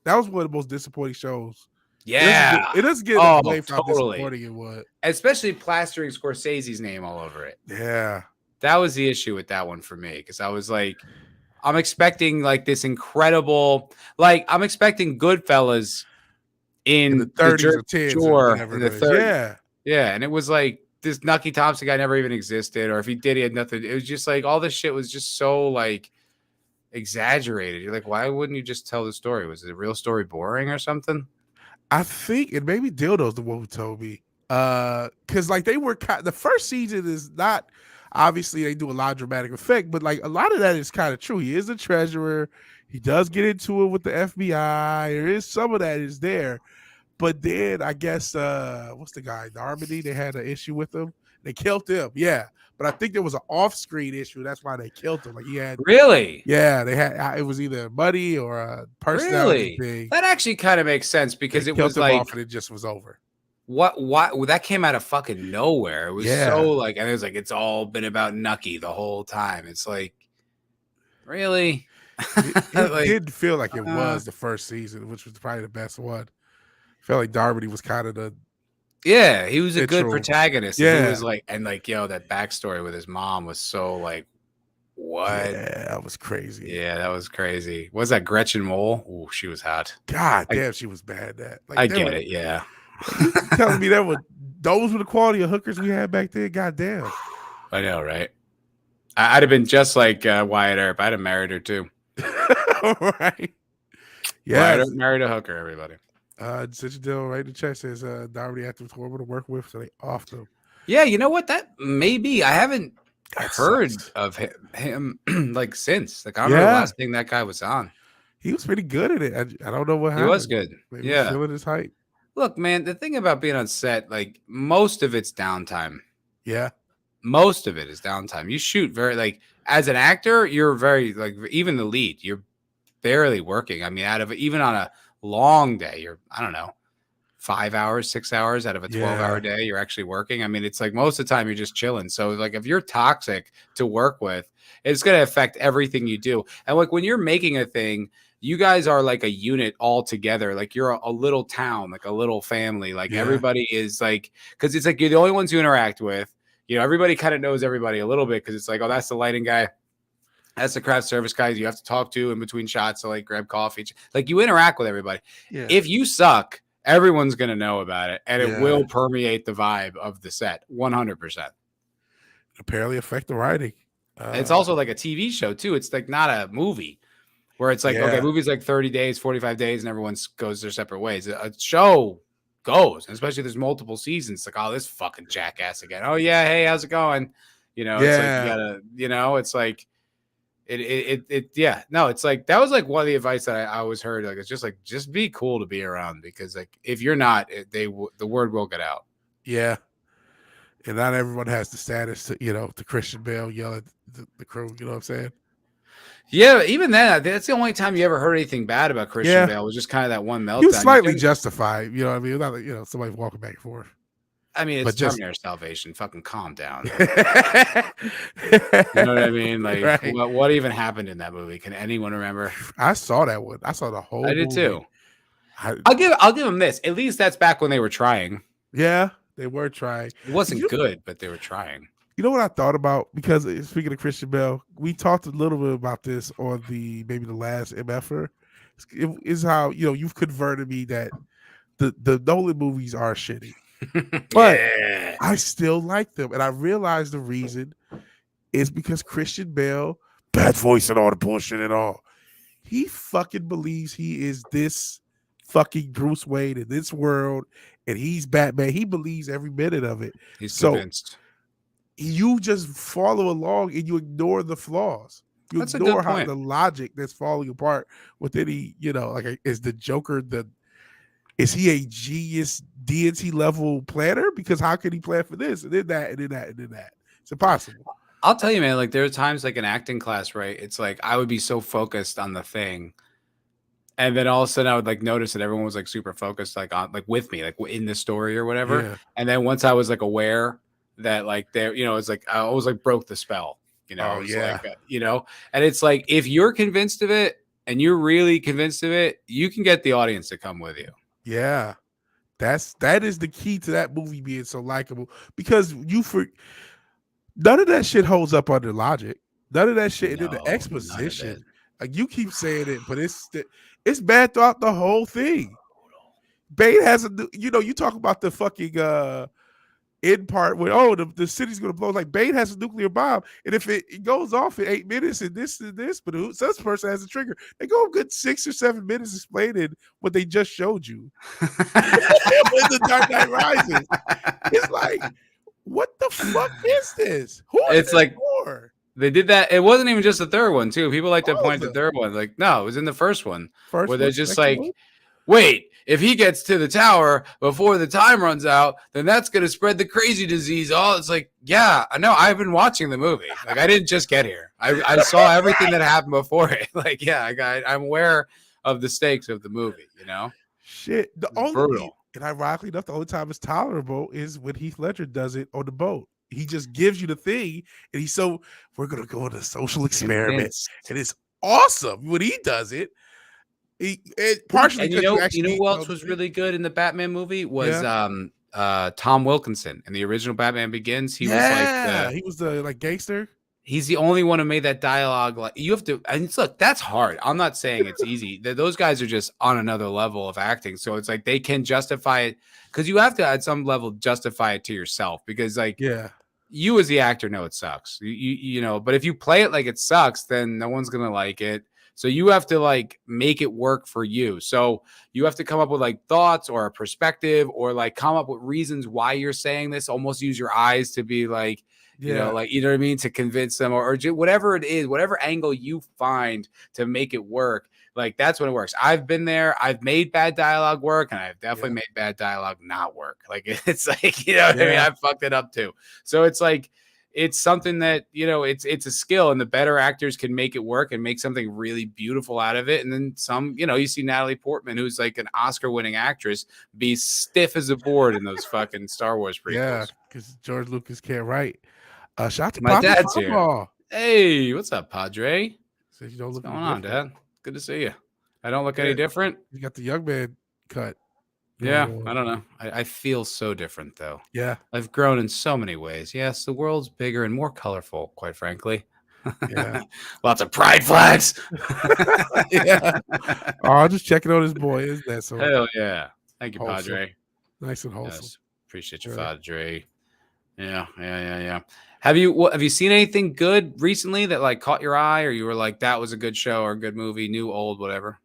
that was one of the most disappointing shows. Yeah. It doesn't get Oh, away from how totally. disappointing it was. Especially plastering Scorsese's name all over it. Yeah. That was the issue with that one for me, because I was like, I'm expecting like this incredible, like I'm expecting Goodfellas in the 30s Jersey or 10s or Shore whatever in it the is. 30s. Yeah. Yeah, and it was like this Nucky Thompson guy never even existed, or if he did, he had nothing. It was just like all this shit was just so like exaggerated. You're like, why wouldn't you just tell the story? Was the real story boring or something? I think, and maybe Dildo's the one who told me. Because like they were the first season is not, obviously they do a lot of dramatic effect, but like a lot of that is kind of true. He is a treasurer. He does get into it with the FBI. There is some of that is there. But then I guess what's the guy, Darmody? They had an issue with him. They killed him. Yeah. But I think there was an off-screen issue. That's why they killed him. Like he had, really, yeah, they had, it was either money or a personality thing. That actually kind of makes sense, because they it killed was him like off and it just was over. what well, that came out of fucking nowhere. It was so like, and it was like it's all been about Nucky the whole time. It's like, really, it like, didn't feel like it was the first season, which was probably the best one. Felt like Darmody was kind of the he was a good protagonist. Yeah, he was like, and like, yo, that backstory with his mom was so like, what? Yeah, that was crazy. Yeah, that was crazy. Was that Gretchen Mol? Oh, she was hot. God damn, she was bad. That like, I get it. Yeah, you telling me those were the quality of hookers we had back then? God damn. I know, right? I'd have been just like Wyatt Earp. I'd have married her too. Right. Yeah. Wyatt Earp married a hooker, everybody. Such a deal right in the chat says Darmody acted was horrible to work with, so they offed him. Yeah, you know what? That may be. I haven't heard of him like since. Like, I don't know the last thing that guy was on. He was pretty good at it. I don't know what happened. He was good. Maybe feeling his hype. Look, man, the thing about being on set, like most of it's downtime. Yeah. Most of it is downtime. You shoot very like as an actor, you're very like even the lead, you're barely working. I mean, out of even on a long day, you're I don't know, 5 hours, 6 hours out of a 12-hour day, you're actually working. I mean, it's like most of the time you're just chilling. So like if you're toxic to work with, it's going to affect everything you do. And like when you're making a thing, you guys are like a unit all together. Like you're a little town, like a little family. Like everybody is like, because it's like you're the only ones you interact with. You know, everybody kind of knows everybody a little bit, because it's like, oh, that's the lighting guy. That's the craft service guys you have to talk to in between shots to like grab coffee. Like you interact with everybody. Yeah. If you suck, everyone's going to know about it, and it will permeate the vibe of the set 100%. Apparently affect the writing. It's also like a TV show too. It's like not a movie where it's like, okay, movie's like 30 days, 45 days, and everyone goes their separate ways. A show goes, especially if there's multiple seasons. Like, oh, this fucking jackass again. Oh yeah, hey, how's it going? You know, it's like you gotta, you know, it's like no, it's like that was like one of the advice that I always heard. Like, it's just like just be cool to be around, because like if you're not, the word will get out. Yeah, and not everyone has the status to, you know, to Christian Bale yell at the crew. You know what I'm saying? Yeah, even then, that's the only time you ever heard anything bad about Christian Bale. Was just kind of that one meltdown. He was slightly justified. You know what I mean? Not like, you know, somebody walking back and forth. I mean, it's Terminator Salvation. Fucking calm down. You know what I mean? Like, what even happened in that movie? Can anyone remember? I saw that one. I saw the whole movie. I did too. I'll give them this. At least that's back when they were trying. Yeah, they were trying. It wasn't good, but they were trying. You know what I thought about? Because speaking of Christian Bale, we talked a little bit about this on maybe the last Mfer. Is how, you know, you've converted me that the Nolan movies are shitty. But I still like them, and I realized the reason is because Christian Bale, bad voice and all the bullshit and all, he fucking believes he is this fucking Bruce Wayne in this world, and he's Batman. He believes every minute of it. He's convinced. you just follow along and you ignore the flaws. You That's a good ignore how point. the logic that's falling apart with any, like is the Joker is he a genius deity level planner? Because how can he plan for this and then that and then that and then that? It's impossible. I'll tell you, man, like there are times like in acting class, right? It's like I would be so focused on the thing. And then all of a sudden I would like notice that everyone was like super focused, like on like with me, like in the story or whatever. Yeah. And then once I was like aware that like there, it's like I always like broke the spell, Oh it was yeah. like, and it's like if you're convinced of it and you're really convinced of it, you can get the audience to come with you. Yeah. That is the key to that movie being so likable because none of that shit holds up under logic. None of that shit, and then the No, none of it. exposition. Like you keep saying it, but it's bad throughout the whole thing. Bane has you talk about the fucking end part where the city's gonna blow. Like Bane has a nuclear bomb, and if it goes off in 8 minutes and this, but such person has a trigger, they go a good 6 or 7 minutes explaining what they just showed you. When the Dark Knight Rises, it's like, what the fuck is this? Who is It's this like for? they did that. It wasn't even just the third one, too. People like to All of point to the them. third one. Like, no, it was in the first one where First they're one, just second like, one. wait, if he gets to the tower before the time runs out, then that's going to spread the crazy disease. Oh, it's like, yeah, I know. I've been watching the movie. Like, I didn't just get here. I saw everything that happened before it. Like, yeah, I'm aware of the stakes of the movie, Shit. The It's only, brutal. and ironically enough, the only time it's tolerable is when Heath Ledger does it on the boat. He just gives you the thing, and we're gonna go on a social experiment, Convinced. and it's awesome when he does it. Partially And because you you know actually who else was really good in the Batman movie was Tom Wilkinson in the original Batman Begins. He was like he was the like gangster. he's the only one who made that dialogue. Like you have to, and look, that's hard. I'm not saying it's easy. Those guys are just on another level of acting. So it's like they can justify it because you have to at some level justify it to yourself because like you as the actor know it sucks. But if you play it like it sucks, then no one's gonna like it. So you have to like make it work for you. So you have to come up with like thoughts or a perspective or like come up with reasons why you're saying this. Almost use your eyes to be like, like, you know what I mean? To convince them or whatever it is, whatever angle you find to make it work. Like that's when it works. I've been there. I've made bad dialogue work and I've definitely made bad dialogue not work. Like it's like, what I mean? I fucked it up too. So it's like, it's something that, it's a skill and the better actors can make it work and make something really beautiful out of it. And then some, you see Natalie Portman, who's like an Oscar winning actress, be stiff as a board in those fucking Star Wars prequels. Yeah, because George Lucas can't write. Shout out to My Papa dad's here. Farbaugh. Hey, what's up, Padre? Says you don't What's look going on, Dad? Good to see you. I don't look any different. You got the young man cut. Yeah, I don't know. I feel so different though. Yeah, I've grown in so many ways. Yes, the world's bigger and more colorful, quite frankly. Yeah. Lots of pride flags. Yeah. Oh, just checking on his boy. Is that so? Hell yeah. Thank you, wholesome. Padre. Nice and wholesome. Yes. Appreciate you, Padre. Yeah. Have you seen anything good recently that like caught your eye or you were like, that was a good show or a good movie, new, old, whatever?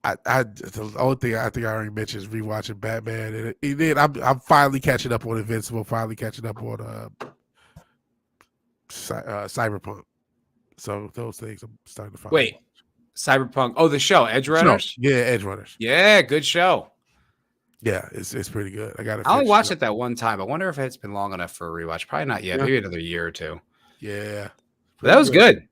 The only thing I think I already mentioned is rewatching Batman, and then I'm finally catching up on Invincible, finally catching up on Cyberpunk. So those things I'm starting to find. Wait, Cyberpunk? Oh, the show Edge Runners. Yeah, Edge Runners. Yeah, good show. Yeah, it's pretty good. I only watched it that one time. I wonder if it's been long enough for a rewatch. Probably not yet. Yeah. Maybe another year or two. Yeah, but that was good.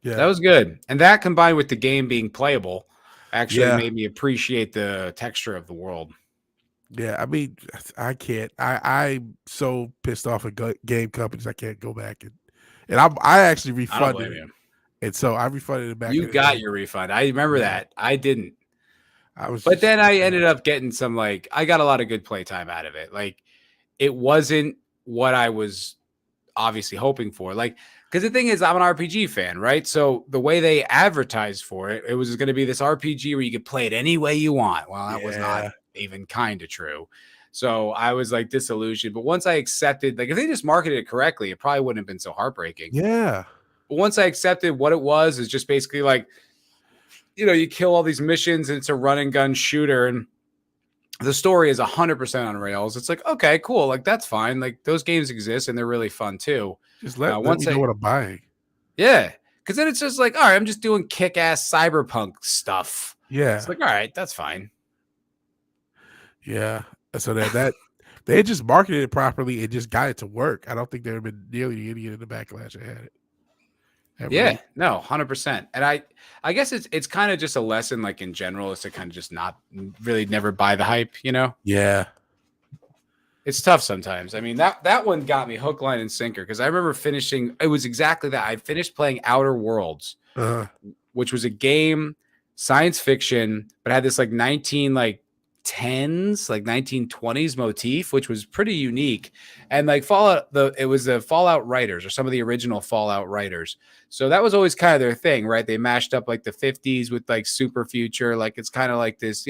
Yeah, that was good, and that combined with the game being playable actually made me appreciate the texture of the world. Yeah, I mean, I can't. I'm so pissed off at game companies. I can't go back and I actually refunded it. And so I refunded it back. You got your refund. I remember that. I didn't. But then I ended up getting some I got a lot of good playtime out of it. Like it wasn't what I was obviously hoping for. Like, because the thing is, I'm an RPG fan, right? So the way they advertised for it, it was going to be this RPG where you could play it any way you want. Well, that was not even kind of true. So I was like disillusioned. But once I accepted, like if they just marketed it correctly, it probably wouldn't have been so heartbreaking. Yeah. But once I accepted what it was, is just basically like, you kill all these missions and it's a run and gun shooter. And the story is 100% on rails. It's like, okay, cool. Like that's fine. Like those games exist and they're really fun too. Just let Once me know I, what I'm buying. yeah, because then it's just like, all right, I'm just doing kick-ass cyberpunk stuff. It's Yeah, like, all right, that's fine. yeah. So that they just marketed it properly and just got it to work. I don't think there have been nearly any of the backlash that had it. Yeah, no, 100%. And I guess it's kind of just a lesson, like in general, is to kind of just not really never buy the hype, you know? Yeah. It's tough sometimes. I mean, that one got me hook, line, and sinker because I remember finishing. It was exactly that. I finished playing Outer Worlds, which was a game, science fiction, but had this like 1910s, like 1920s motif, which was pretty unique. And like it was the Fallout writers or some of the original Fallout writers. So that was always kind of their thing, right? They mashed up like the 50s with like super future, like it's kind of like this,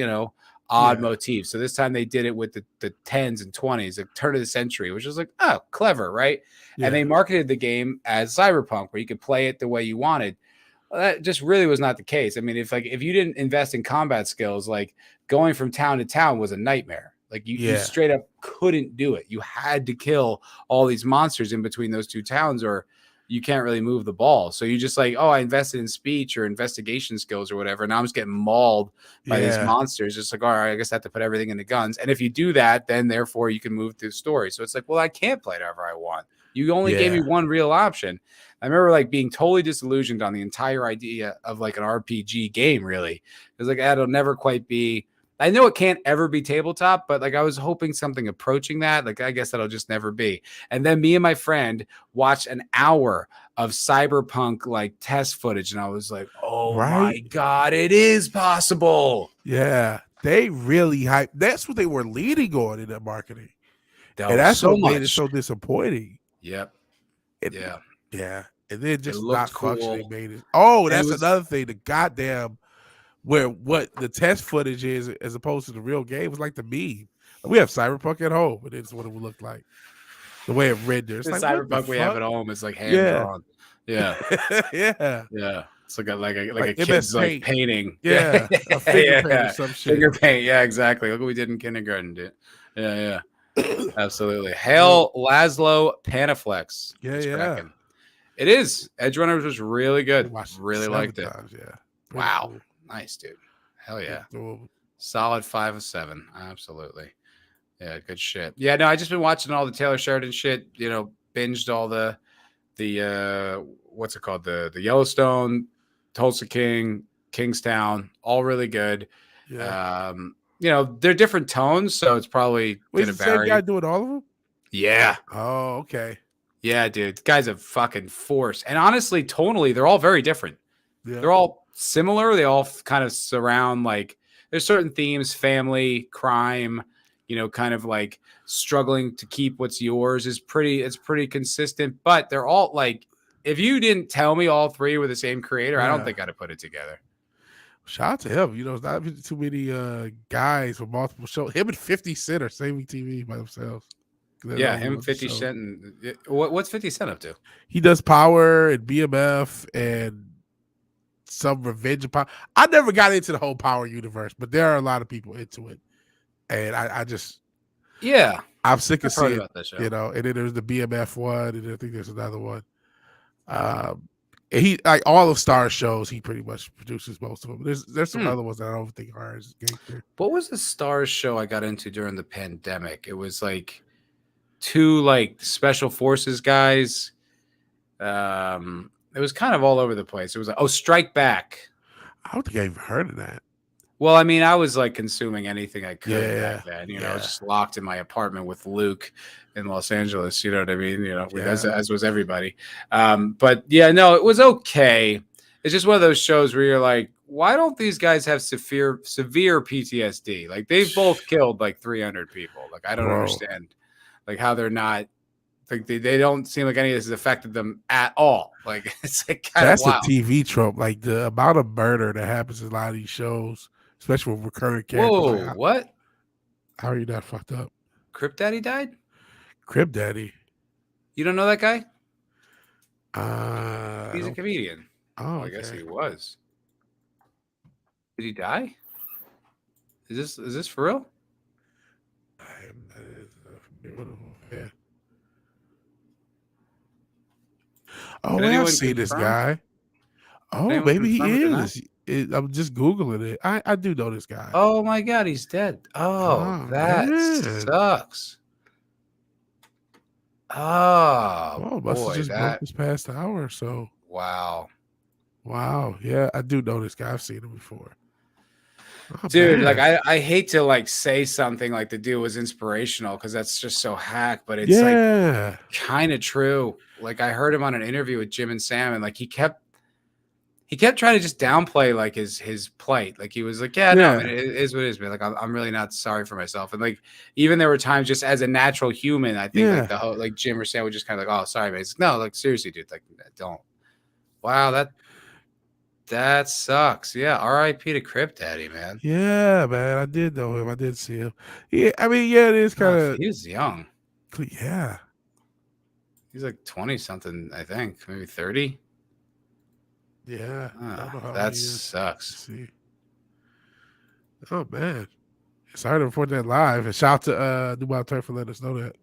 odd motif. So this time they did it with the 10s and 20s, the turn of the century, which was like, oh, clever, right? Yeah. And they marketed the game as cyberpunk, where you could play it the way you wanted. Well, that just really was not the case. I mean, if you didn't invest in combat skills, like going from town to town was a nightmare. Like you straight up couldn't do it. You had to kill all these monsters in between those two towns, or you can't really move the ball. So you just like, oh, I invested in speech or investigation skills or whatever. Now I'm just getting mauled by these monsters. Just like, all right, I guess I have to put everything in the guns. And if you do that, then therefore you can move through the story. So it's like, well, I can't play it however I want. You only gave me one real option. I remember like being totally disillusioned on the entire idea of like an RPG game, really. It was like, that'll never quite be. I know it can't ever be tabletop, but like I was hoping something approaching that. Like I guess that'll just never be. And then me and my friend watched an hour of cyberpunk like test footage, and I was like, "Oh my god, it is possible!" Yeah, they really hype. That's what they were leading on in that marketing, and that's what made it so disappointing. Yep. Yeah, and then just not cool. functioning made it. Oh, that's another thing. The goddamn. Where what the test footage is as opposed to the real game was like the meme. We have Cyberpunk at home, and it's what it would look like. The way it renders. The like, Cyberpunk we have at home is like hand drawn. Yeah. Yeah. It's like a kid's MS like painting. Yeah. A finger paint or some shit. Finger paint. Yeah, exactly. Look what we did in kindergarten, dude. Yeah. Absolutely. Hail Laszlo Panaflex. Yeah. It is. Edge Runners was really good. Really liked it. Wow. Cool. Nice, dude. Hell yeah. Solid 5 of 7. Absolutely. Yeah, good shit. Yeah, no, I just been watching all the Taylor Sheridan shit, binged all the what's it called? The Yellowstone, Tulsa King, Kingstown, all really good. Yeah. They're different tones, so it's probably gonna vary. Same guy doing all of them? Yeah. Oh, okay. Yeah, dude. The guy's a fucking force. And honestly, tonally, they're all very different. Yeah. They're all similar. They all kind of surround like there's certain themes, family, crime, kind of like struggling to keep what's yours it's pretty consistent, but they're all like, if you didn't tell me all three were the same creator, I don't think I'd have put it together. Shout out to him. There's not too many guys with multiple shows. Him and 50 Cent are saving TV by themselves. Yeah, him, 50 Cent. And what's 50 Cent up to? He does Power and BMF and some Revenge of Power. I never got into the whole Power universe, but there are a lot of people into it. And I just, I'm sick of seeing it, and then there's the BMF one, and I think there's another one. And he, like all of Star's shows, he pretty much produces most of them. There's some other ones that I don't think are as gangster. What was the Star's show I got into during the pandemic? It was like 2 like special forces guys. It was kind of all over the place. It was like, Strike Back. I don't think I even heard of that. Well, I mean, I was like consuming anything I could back then. I was just locked in my apartment with Luke in Los Angeles. You know what I mean? As was everybody. But yeah, no, it was okay. It's just one of those shows where you're like, why don't these guys have severe PTSD? Like they've both killed like 300 people. Like I don't understand, like how they're not. Like they don't seem like any of this has affected them at all. Like it's like kind of wild. That's a TV trope. Like the amount of murder that happens in a lot of these shows, especially with recurring characters. Whoa, what? How are you not fucked up? Crip Daddy died? Crip Daddy. You don't know that guy? He's a comedian. Oh, I guess he was. Did he die? Is this for real? Yeah. Can Oh, wait, I've anyone seen this confirm? guy. Oh, Anyone maybe confirm or he deny? is. I'm just Googling it. I do know this guy. Oh my God, he's dead. Oh, Oh, that man. sucks. Oh Oh, must have boy, just broke that this past hour or so. wow. Wow. Yeah, I do know this guy. I've seen him before. Oh, Dude, like man. I hate to like say something like the dude was inspirational because that's just so hack, but it's like Yeah. kind of true. Like I heard him on an interview with Jim and Sam, and like he kept trying to just downplay like his plight. Like he was like, yeah, no, I mean Yeah. it is what it is, man. Like I'm really not sorry for myself. And like even there were times just as a natural human, I think like Yeah. the whole like Jim or Sam would just kind of like, oh, sorry, man. He's like, no, like seriously, dude, like don't. Wow, that sucks. Yeah, R.I.P. to Crip Daddy, man. Yeah, man. I did know him. I did see him. Yeah, I mean, yeah, it is kind Oh, of. he was young. Yeah. He's like 20 something, I think, maybe 30. Yeah. I don't know how old That he is. Let's sucks. see. Oh, man. Sorry to report that live. And shout out to Dubai Turf for letting us know that.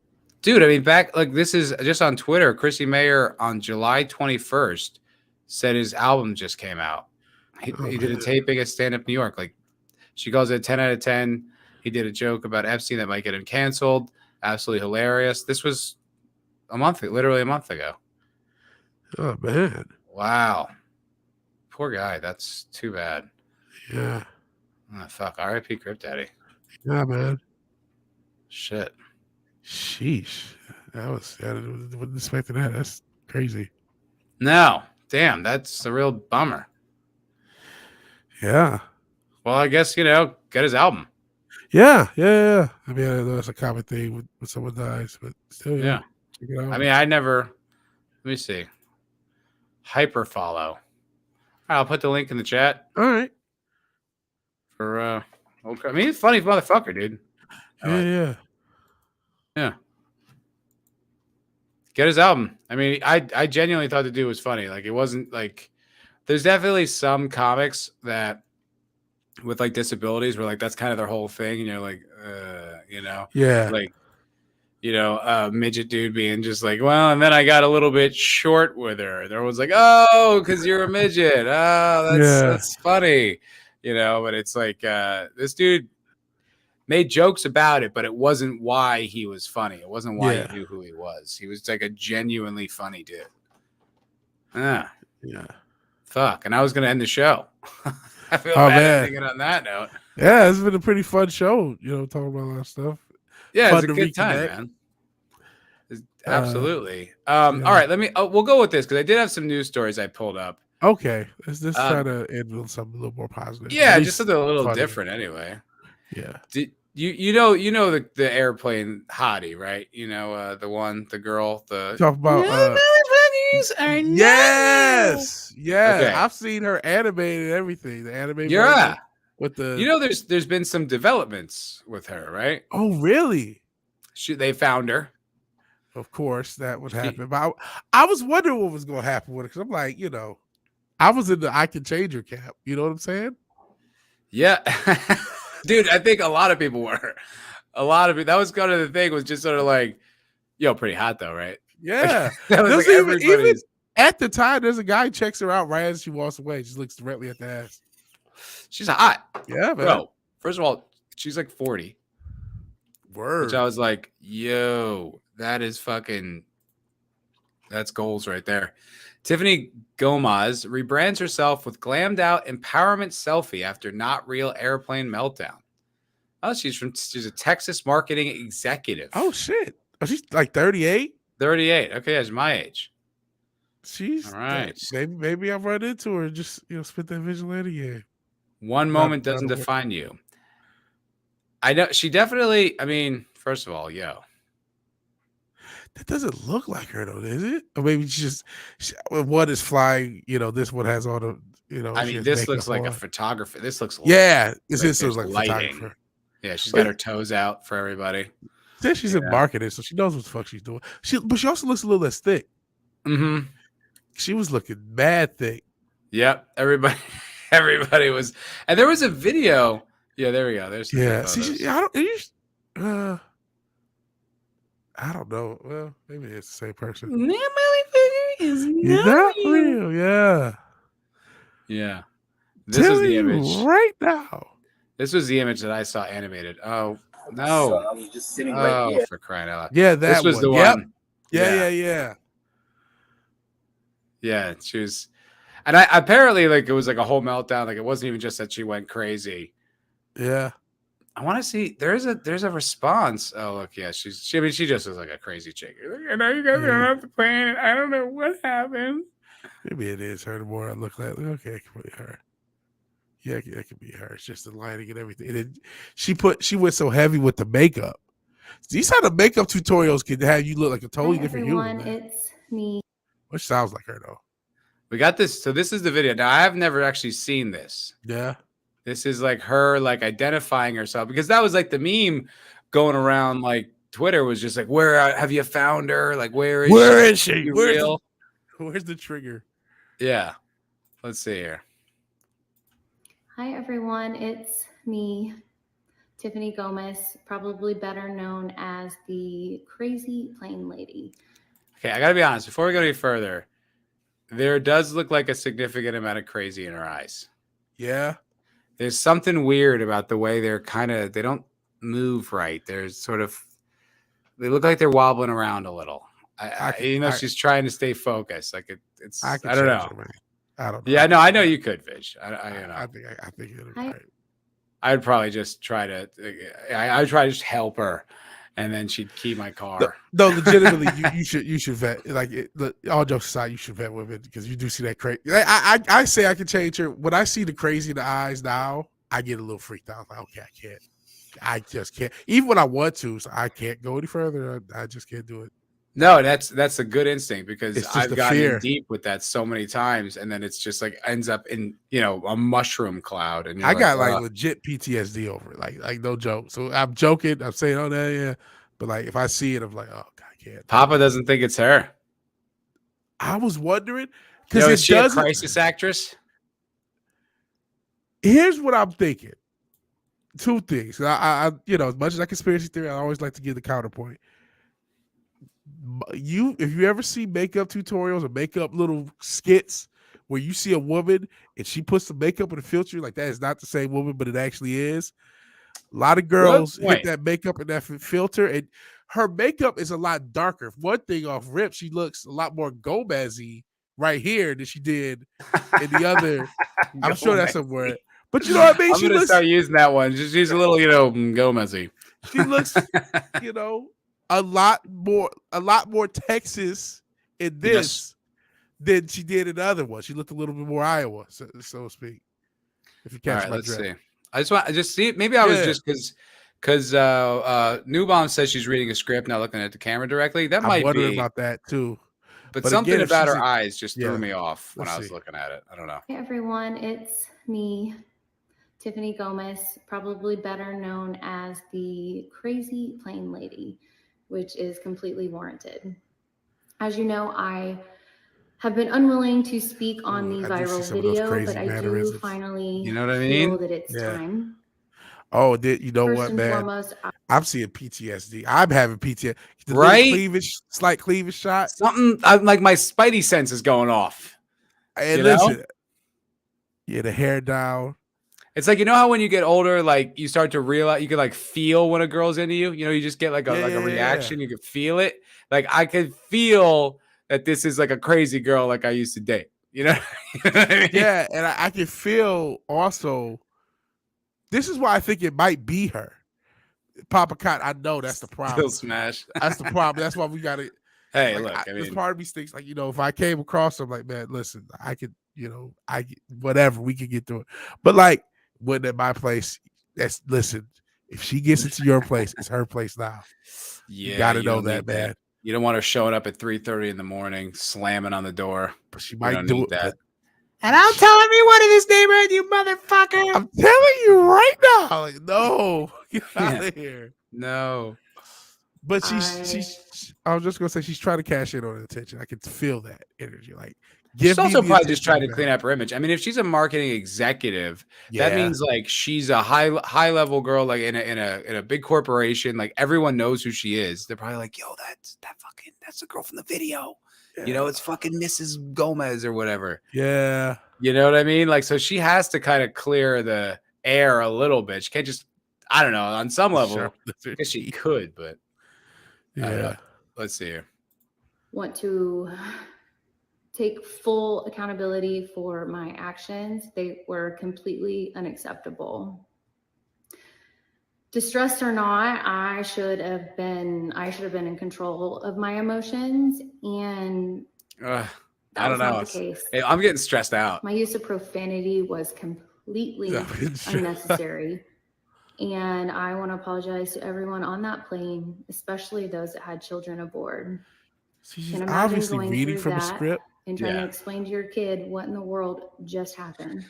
Dude, I mean, back like this is just on Twitter. Chrissy Mayer on July 21st said his album just came out. Oh, He did a man. taping at Stand Up New York. Like she calls it 10 out of 10. He did a joke about Epstein that might get him canceled. Absolutely hilarious. This was literally a month ago. Oh, man. Wow. Poor guy. That's too bad. Yeah. Oh, fuck. R.I.P. Crip Daddy. Yeah, man. Shit. Sheesh. I wasn't expecting that. That's crazy. No. Damn. That's a real bummer. Yeah. Well, I guess, get his album. Yeah. Yeah. I mean, I know that's a common thing when someone dies, but still, yeah. Yeah. Check it out. I mean, let me see. Hyper follow. I'll put the link in the chat All right. for okay. I mean, he's a funny motherfucker, dude. Yeah. Yeah. Get his album. I mean, I genuinely thought the dude was funny. Like it wasn't like there's definitely some comics that with like disabilities where like that's kind of their whole thing, and you're like, Yeah. like midget dude being just like, well, and then I got a little bit short with her. And everyone's like, oh, because you're a midget. Oh, that's funny, But it's like this dude made jokes about it, but it wasn't why he was funny. It wasn't why you knew who he was. He was like a genuinely funny dude. Yeah. Fuck. And I was gonna end the show. I feel Oh, bad man. ending it on that note. Yeah, it's been a pretty fun show, talking about a lot of stuff. Yeah, Fun it's a to good time, reconnect. man. Absolutely. All right, we'll go with this because I did have some news stories I pulled up. Okay. Let's try to end with something a little more positive. Yeah, just something a little different anyway. Yeah. You know the airplane hottie, right? The girl, the talk about yes. Yeah. Okay. I've seen her animated and everything. The anime yeah. with the there's been some developments with her, right? Oh, really? They found her. Of course, that would happen. But I was wondering what was going to happen with it because I'm like, I was in the I can change her camp. You know what I'm saying? Yeah. Dude, I think a lot of people were. A lot of it. That was kind of the thing, was just sort of like, pretty hot though, right? Yeah. That was like even at the time, there's a guy who checks her out right as she walks away. Just looks directly at the ass. She's hot. Yeah, man. Bro, first of all, she's like 40. Word. Which I was like, yo, that's goals right there. Tiffany Gomez rebrands herself with glammed out empowerment selfie after not real airplane meltdown. Oh, she's a Texas marketing executive. Oh, shit. Oh, she's like 38? 38. Okay, that's my age. She's all right. Maybe I've run into her and just spit that vigilante game. One moment doesn't define you. I know she definitely. I mean, first of all, that doesn't look like her though, is it? Or maybe one is flying. This one has all the. I mean, this looks like a photographer. This looks. This looks like a photographer. Yeah, she's got her toes out for everybody. Says she's in marketing, so she knows what the fuck she's doing. But she also looks a little less thick. Mm-hmm. She was looking mad thick. Yep, everybody was, and there was a video. Yeah, there we go. There's See, I don't know. Well, maybe it's the same person. That Molly figure is You're not not real. real. Yeah. Yeah. This was Telling the you image. right now. This was the image that I saw animated. Oh, So no. I was just sitting right Oh, here. for crying out loud. Yeah, This that was one. the Yep. one. Yeah. Yeah, she was. And I apparently, like, it was like a whole meltdown. Like, it wasn't even just that she went crazy. Yeah. I want to see. There's a response. Oh, look, yeah, I mean, she just was like a crazy chick. I know you guys are off the planet. I don't know what happened. Maybe it is her. The more I look at it, okay, it could be her. Yeah, it could be her. It's just the lighting and everything. And she went so heavy with the makeup. These how the makeup tutorials can have you look like a totally different human. Man. It's me. Which sounds like her though. We got this. So this is the video. Now I have never actually seen this. Yeah. This is like her like identifying herself, because that was like the meme going around like Twitter was just like, where have you found her? Like, where is she? Where's the trigger? Yeah. Let's see here. Hi, everyone. It's me, Tiffany Gomez, probably better known as the Crazy Plane Lady. Okay, I got to be honest. Before we go any further, there does look like a significant amount of crazy in her eyes. Yeah. There's something weird about the way they don't move right. There's they look like they're wobbling around a little. She's trying to stay focused. Like it's, I don't know. I don't know. Yeah, no, I know you could, Vidge. I think it'll be right. I'd probably just try to, I'd try to just help her, and then she'd key my car. No, legitimately, you should vet. Like all jokes aside, you should vet women because you do see that crazy. I say I can change her. When I see the crazy in the eyes now, I get a little freaked out. Like, okay, I can't. I just can't. Even when I want to, so I can't go any further. I just can't do it. No, that's a good instinct, because I've gotten in deep with that so many times, and then it's just like ends up in a mushroom cloud. And I got like legit PTSD over it, like no joke. So I'm joking. I'm saying, oh yeah, but like if I see it, I'm like, oh God, I can't. Papa doesn't think it's her. I was wondering because is she a crisis actress? Here's what I'm thinking. Two things. I as much as I conspiracy theory, I always like to give the counterpoint. If you ever see makeup tutorials or makeup little skits where you see a woman and she puts the makeup in a filter, like that is not the same woman, but it actually is. A lot of girls hit that makeup in that filter, and her makeup is a lot darker. One thing off rip, she looks a lot more Gomez-y right here than she did in the other. I'm sure that's somewhere. But you know what I mean? I'm going to start using that one. She's a little, Gomez-y. She looks, a lot more Texas in this than she did in the other one. She looked a little bit more Iowa, so to speak. If you catch my drift. See. I just see it. Maybe I was just because Newbaum says she's reading a script, not looking at the camera directly. That might be. I'm wondering about that too. But something again, about her eyes just threw me off when I was looking at it. I don't know. Hey everyone, it's me, Tiffany Gomez, probably better known as the Crazy Plane Lady, which is completely warranted. As you know, I have been unwilling to speak on the viral video, but I do finally feel that it's time. Oh, you know what, man? Foremost, I'm seeing PTSD. I'm having PTSD. The slight cleavage shot. Something like my spidey sense is going off. And listen, the hair down. It's like, how when you get older, like you start to realize you can like feel when a girl's into you. You just get like a reaction. You can feel it. Like I could feel that this is like a crazy girl like I used to date. You know what I mean? Yeah, and I can feel also. This is why I think it might be her. Papa Cot, I know that's the problem. Still smash. That's the problem. That's why we got to. Hey, look, I mean, this part of me thinks like, if I came across them, like, man, listen, I could, whatever, we could get through it. But like, when at my place, listen, if she gets into your place, it's her place now. Yeah, you got to know that, man. You don't want her showing up at 3:30 in the morning, slamming on the door. But she might do it. And I'm telling everyone in this neighborhood, you motherfucker. I'm telling you right now. Like, no, get out of here. No. But she's I was just gonna say she's trying to cash in on the attention. I can feel that energy. Like, She's Give me also the probably just attention trying to back. clean up her image. I mean, if she's a marketing executive, that Yeah. means like she's a high level girl, like in a big corporation. Like everyone knows who she is. They're probably like, yo, that's the girl from the video. You know, it's fucking Mrs. Gomez or whatever. Yeah. You know what I mean? Like, so she has to kind of clear the air a little bit. She can't just, I don't know, on some level, I guess she could, but I don't know. Yeah. Let's see here. Want to take full accountability for my actions. They were completely unacceptable. Distressed or not, I should have been in control of my emotions, and I that don't was know. not the case. I'm getting stressed out. My use of profanity was completely unnecessary. And I want to apologize to everyone on that plane, especially those that had children aboard. She's And obviously going reading through from a that script. and trying to explain to your kid what in the world just happened.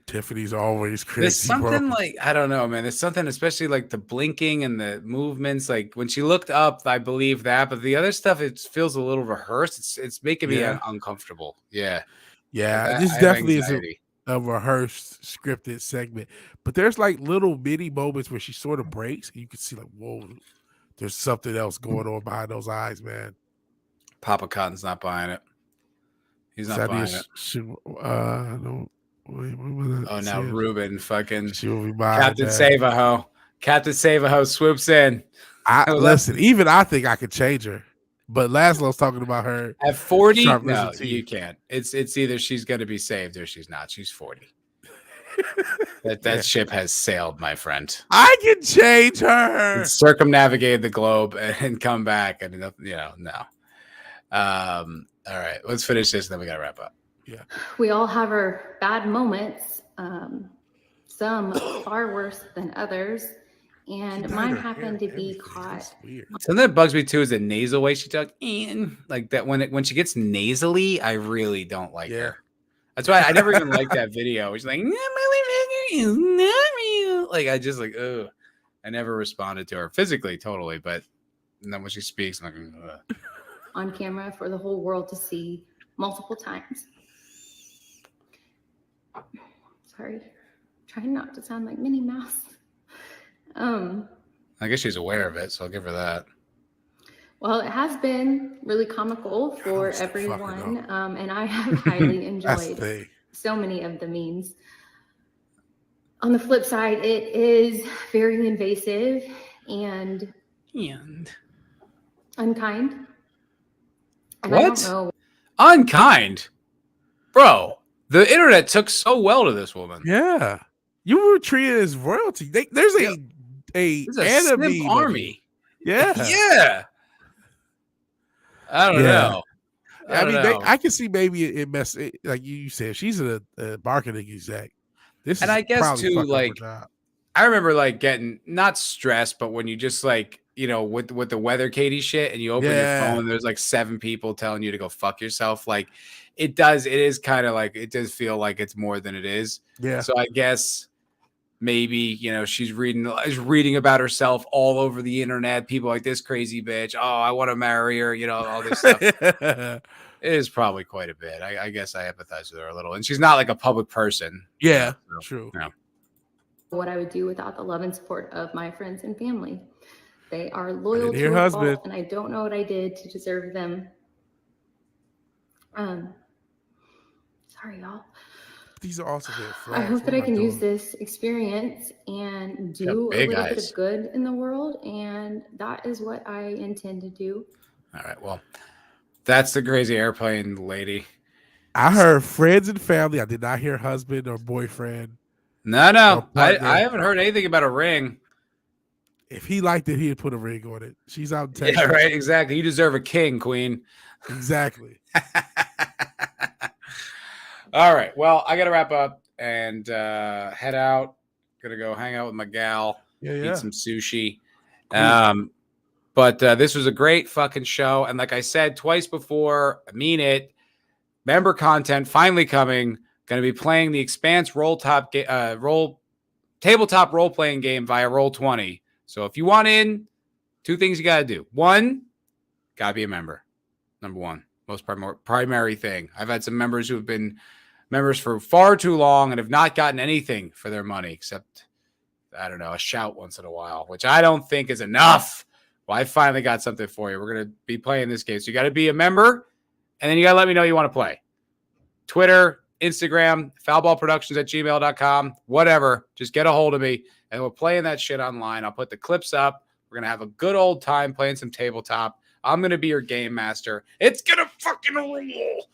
Tiffany's always crazy. There's something like, I don't know, man. There's something, especially like the blinking and the movements. Like when she looked up, I believe that, but the other stuff, it feels a little rehearsed. It's making me uncomfortable. Yeah. Yeah. Like, This I have definitely is anxiety. a rehearsed scripted segment, but there's like little bitty moments where she sort of breaks and you can see like, whoa, there's something else going on behind those eyes, man. Papa Cotton's not buying it. He's not buying it. No. Wait, oh, now Ruben fucking she will be buying Captain Savaho. Captain Savaho swoops in. Listen, even I think I could change her. But Laszlo's talking about her at 40. No, you can't. It's either she's going to be saved or she's not. She's 40. That ship has sailed, my friend. I can change her. Circumnavigate the globe and come back, and no. All right, let's finish this, and then we got to wrap up. Yeah, we all have our bad moments. Some far worse than others. And mine happened to be caught. Something that bugs me too is the nasal way she talks. Like that when she gets nasally, I really don't like her. That's why I never even liked that video. She's like, like I just like, ugh. I never responded to her physically, totally, but then when she speaks, I'm like, ugh. On camera for the whole world to see multiple times. Sorry, trying not to sound like Minnie Mouse. I guess she's aware of it, so I'll give her that. Well, it has been really comical for everyone, and I have highly enjoyed so many of the memes. On the flip side, it is very invasive and unkind. And what? I don't know. Unkind? Bro, the internet took so well to this woman. Yeah. You were treated as royalty. There's a anime army. Yeah. Yeah. I don't know. I mean, I can see maybe it mess like you said. She's a marketing exec. This and is I guess too, like I remember like getting not stressed, but when you just like with the weather Katie shit, and you open your phone, and there's like 7 people telling you to go fuck yourself. Like it is kind of like it does feel like it's more than it is. Yeah. So I guess maybe she's reading about herself all over the internet. People like this crazy bitch. Oh, I want to marry her. All this stuff. It is probably quite a bit. I guess I empathize with her a little, and she's not like a public person. Yeah, so, true. What I would do without the love and support of my friends and family. They are loyal to your husband, and I don't know what I did to deserve them. Sorry, y'all. These are also their friends. I hope that I can use this experience and do a little bit of good in the world, and that is what I intend to do. All right, well, that's the crazy airplane lady. I heard friends and family. I did not hear husband or boyfriend. No. I haven't heard anything about a ring. If he liked it, he'd put a ring on it. She's out in Texas. Yeah, right. Exactly. You deserve a king, queen. Exactly. All right. Well, I got to wrap up and head out. Gonna go hang out with my gal. Eat some sushi. Cool. But this was a great fucking show. And like I said twice before, I mean it. Member content finally coming. Going to be playing the Expanse tabletop role-playing game via Roll20. So if you want in, 2 things you got to do. 1, got to be a member. Number 1. Most primary thing. I've had some members who have been members for far too long and have not gotten anything for their money except, I don't know, a shout once in a while, which I don't think is enough. Well, I finally got something for you. We're going to be playing this game. So you got to be a member, and then you got to let me know you want to play. Twitter, Instagram, foulballproductions@gmail.com, whatever. Just get a hold of me, and we're playing that shit online. I'll put the clips up. We're going to have a good old time playing some tabletop. I'm going to be your game master. It's going to fucking rule.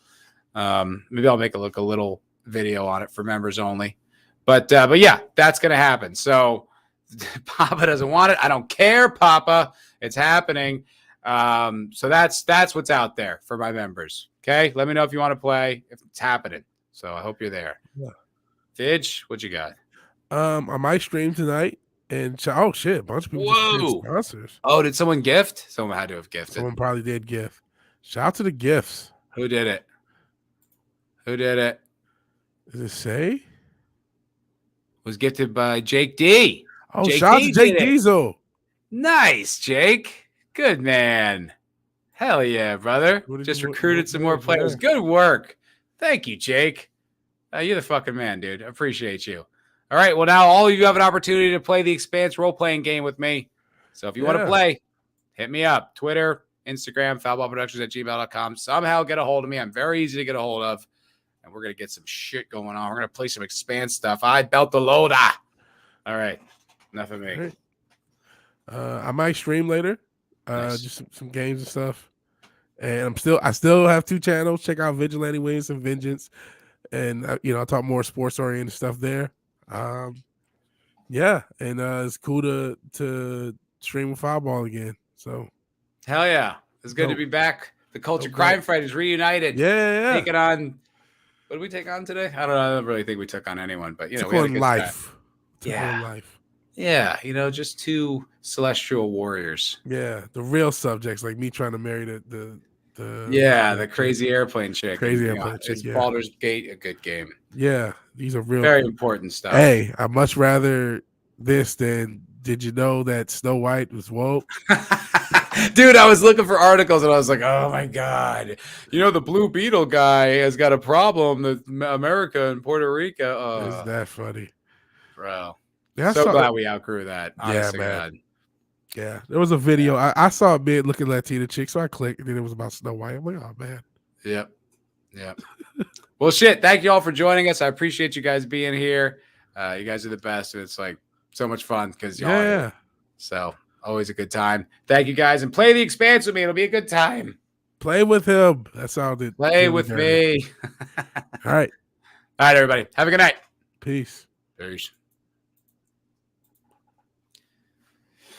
Maybe I'll make a little video on it for members only. But yeah, that's going to happen. So Papa doesn't want it. I don't care, Papa. It's happening. So that's what's out there for my members. Okay? Let me know if you want to play, if it's happening. So I hope you're there. Yeah. Fidge, what you got? I might stream tonight. And oh shit, a bunch of people just did sponsors. Oh, did someone gift? Someone had to have gifted. Someone probably did gift. Shout out to the gifts. Who did it? Who did it? Does it say? Was gifted by Jake D. Oh, shout out to Jake Diesel. Nice, Jake. Good man. Hell yeah, brother. Just recruited some more players. Good work. Thank you, Jake. You're the fucking man, dude. I appreciate you. All right, well, now all of you have an opportunity to play the Expanse role-playing game with me. So if you want to play, hit me up. Twitter, Instagram, foulballproductions@gmail.com. Somehow get a hold of me. I'm very easy to get a hold of. And we're going to get some shit going on. We're going to play some Expanse stuff. I belt the loader. All right. Enough of me. Right. I might stream later. Nice. Just some games and stuff. And I still have 2 channels. Check out Vigilante Williamson Vengeance. And, I talk more sports-oriented stuff there. Yeah, and it's cool to stream with Fireball again. So hell yeah, it's good to be back. The Culture Crime Fighters reunited. Yeah. Taking on, what did we take on today? I don't really think we took on anyone, but we had a good life. Life. Yeah, just 2 celestial warriors. Yeah, the real subjects like me trying to marry the crazy airplane chick. It's Baldur's Gate, a good game. Yeah, these are real very important stuff. Hey, I'd much rather this than did you know that Snow White was woke? Dude, I was looking for articles and I was like, oh my God. The Blue Beetle guy has got a problem with America and Puerto Rico. Is that funny? Bro. Yeah, glad we outgrew that. Honestly, man. God. Yeah, there was a video. I saw a bit looking Latina chick, so I clicked, and then it was about Snow White. I'm like, oh, man. Yep. Well, shit, thank you all for joining us. I appreciate you guys being here. You guys are the best. It's like so much fun because y'all are here. So always a good time. Thank you guys, and play the Expanse with me. It'll be a good time. Play with him. That sounded Play with me. All right. All right, everybody. Have a good night. Peace. Peace.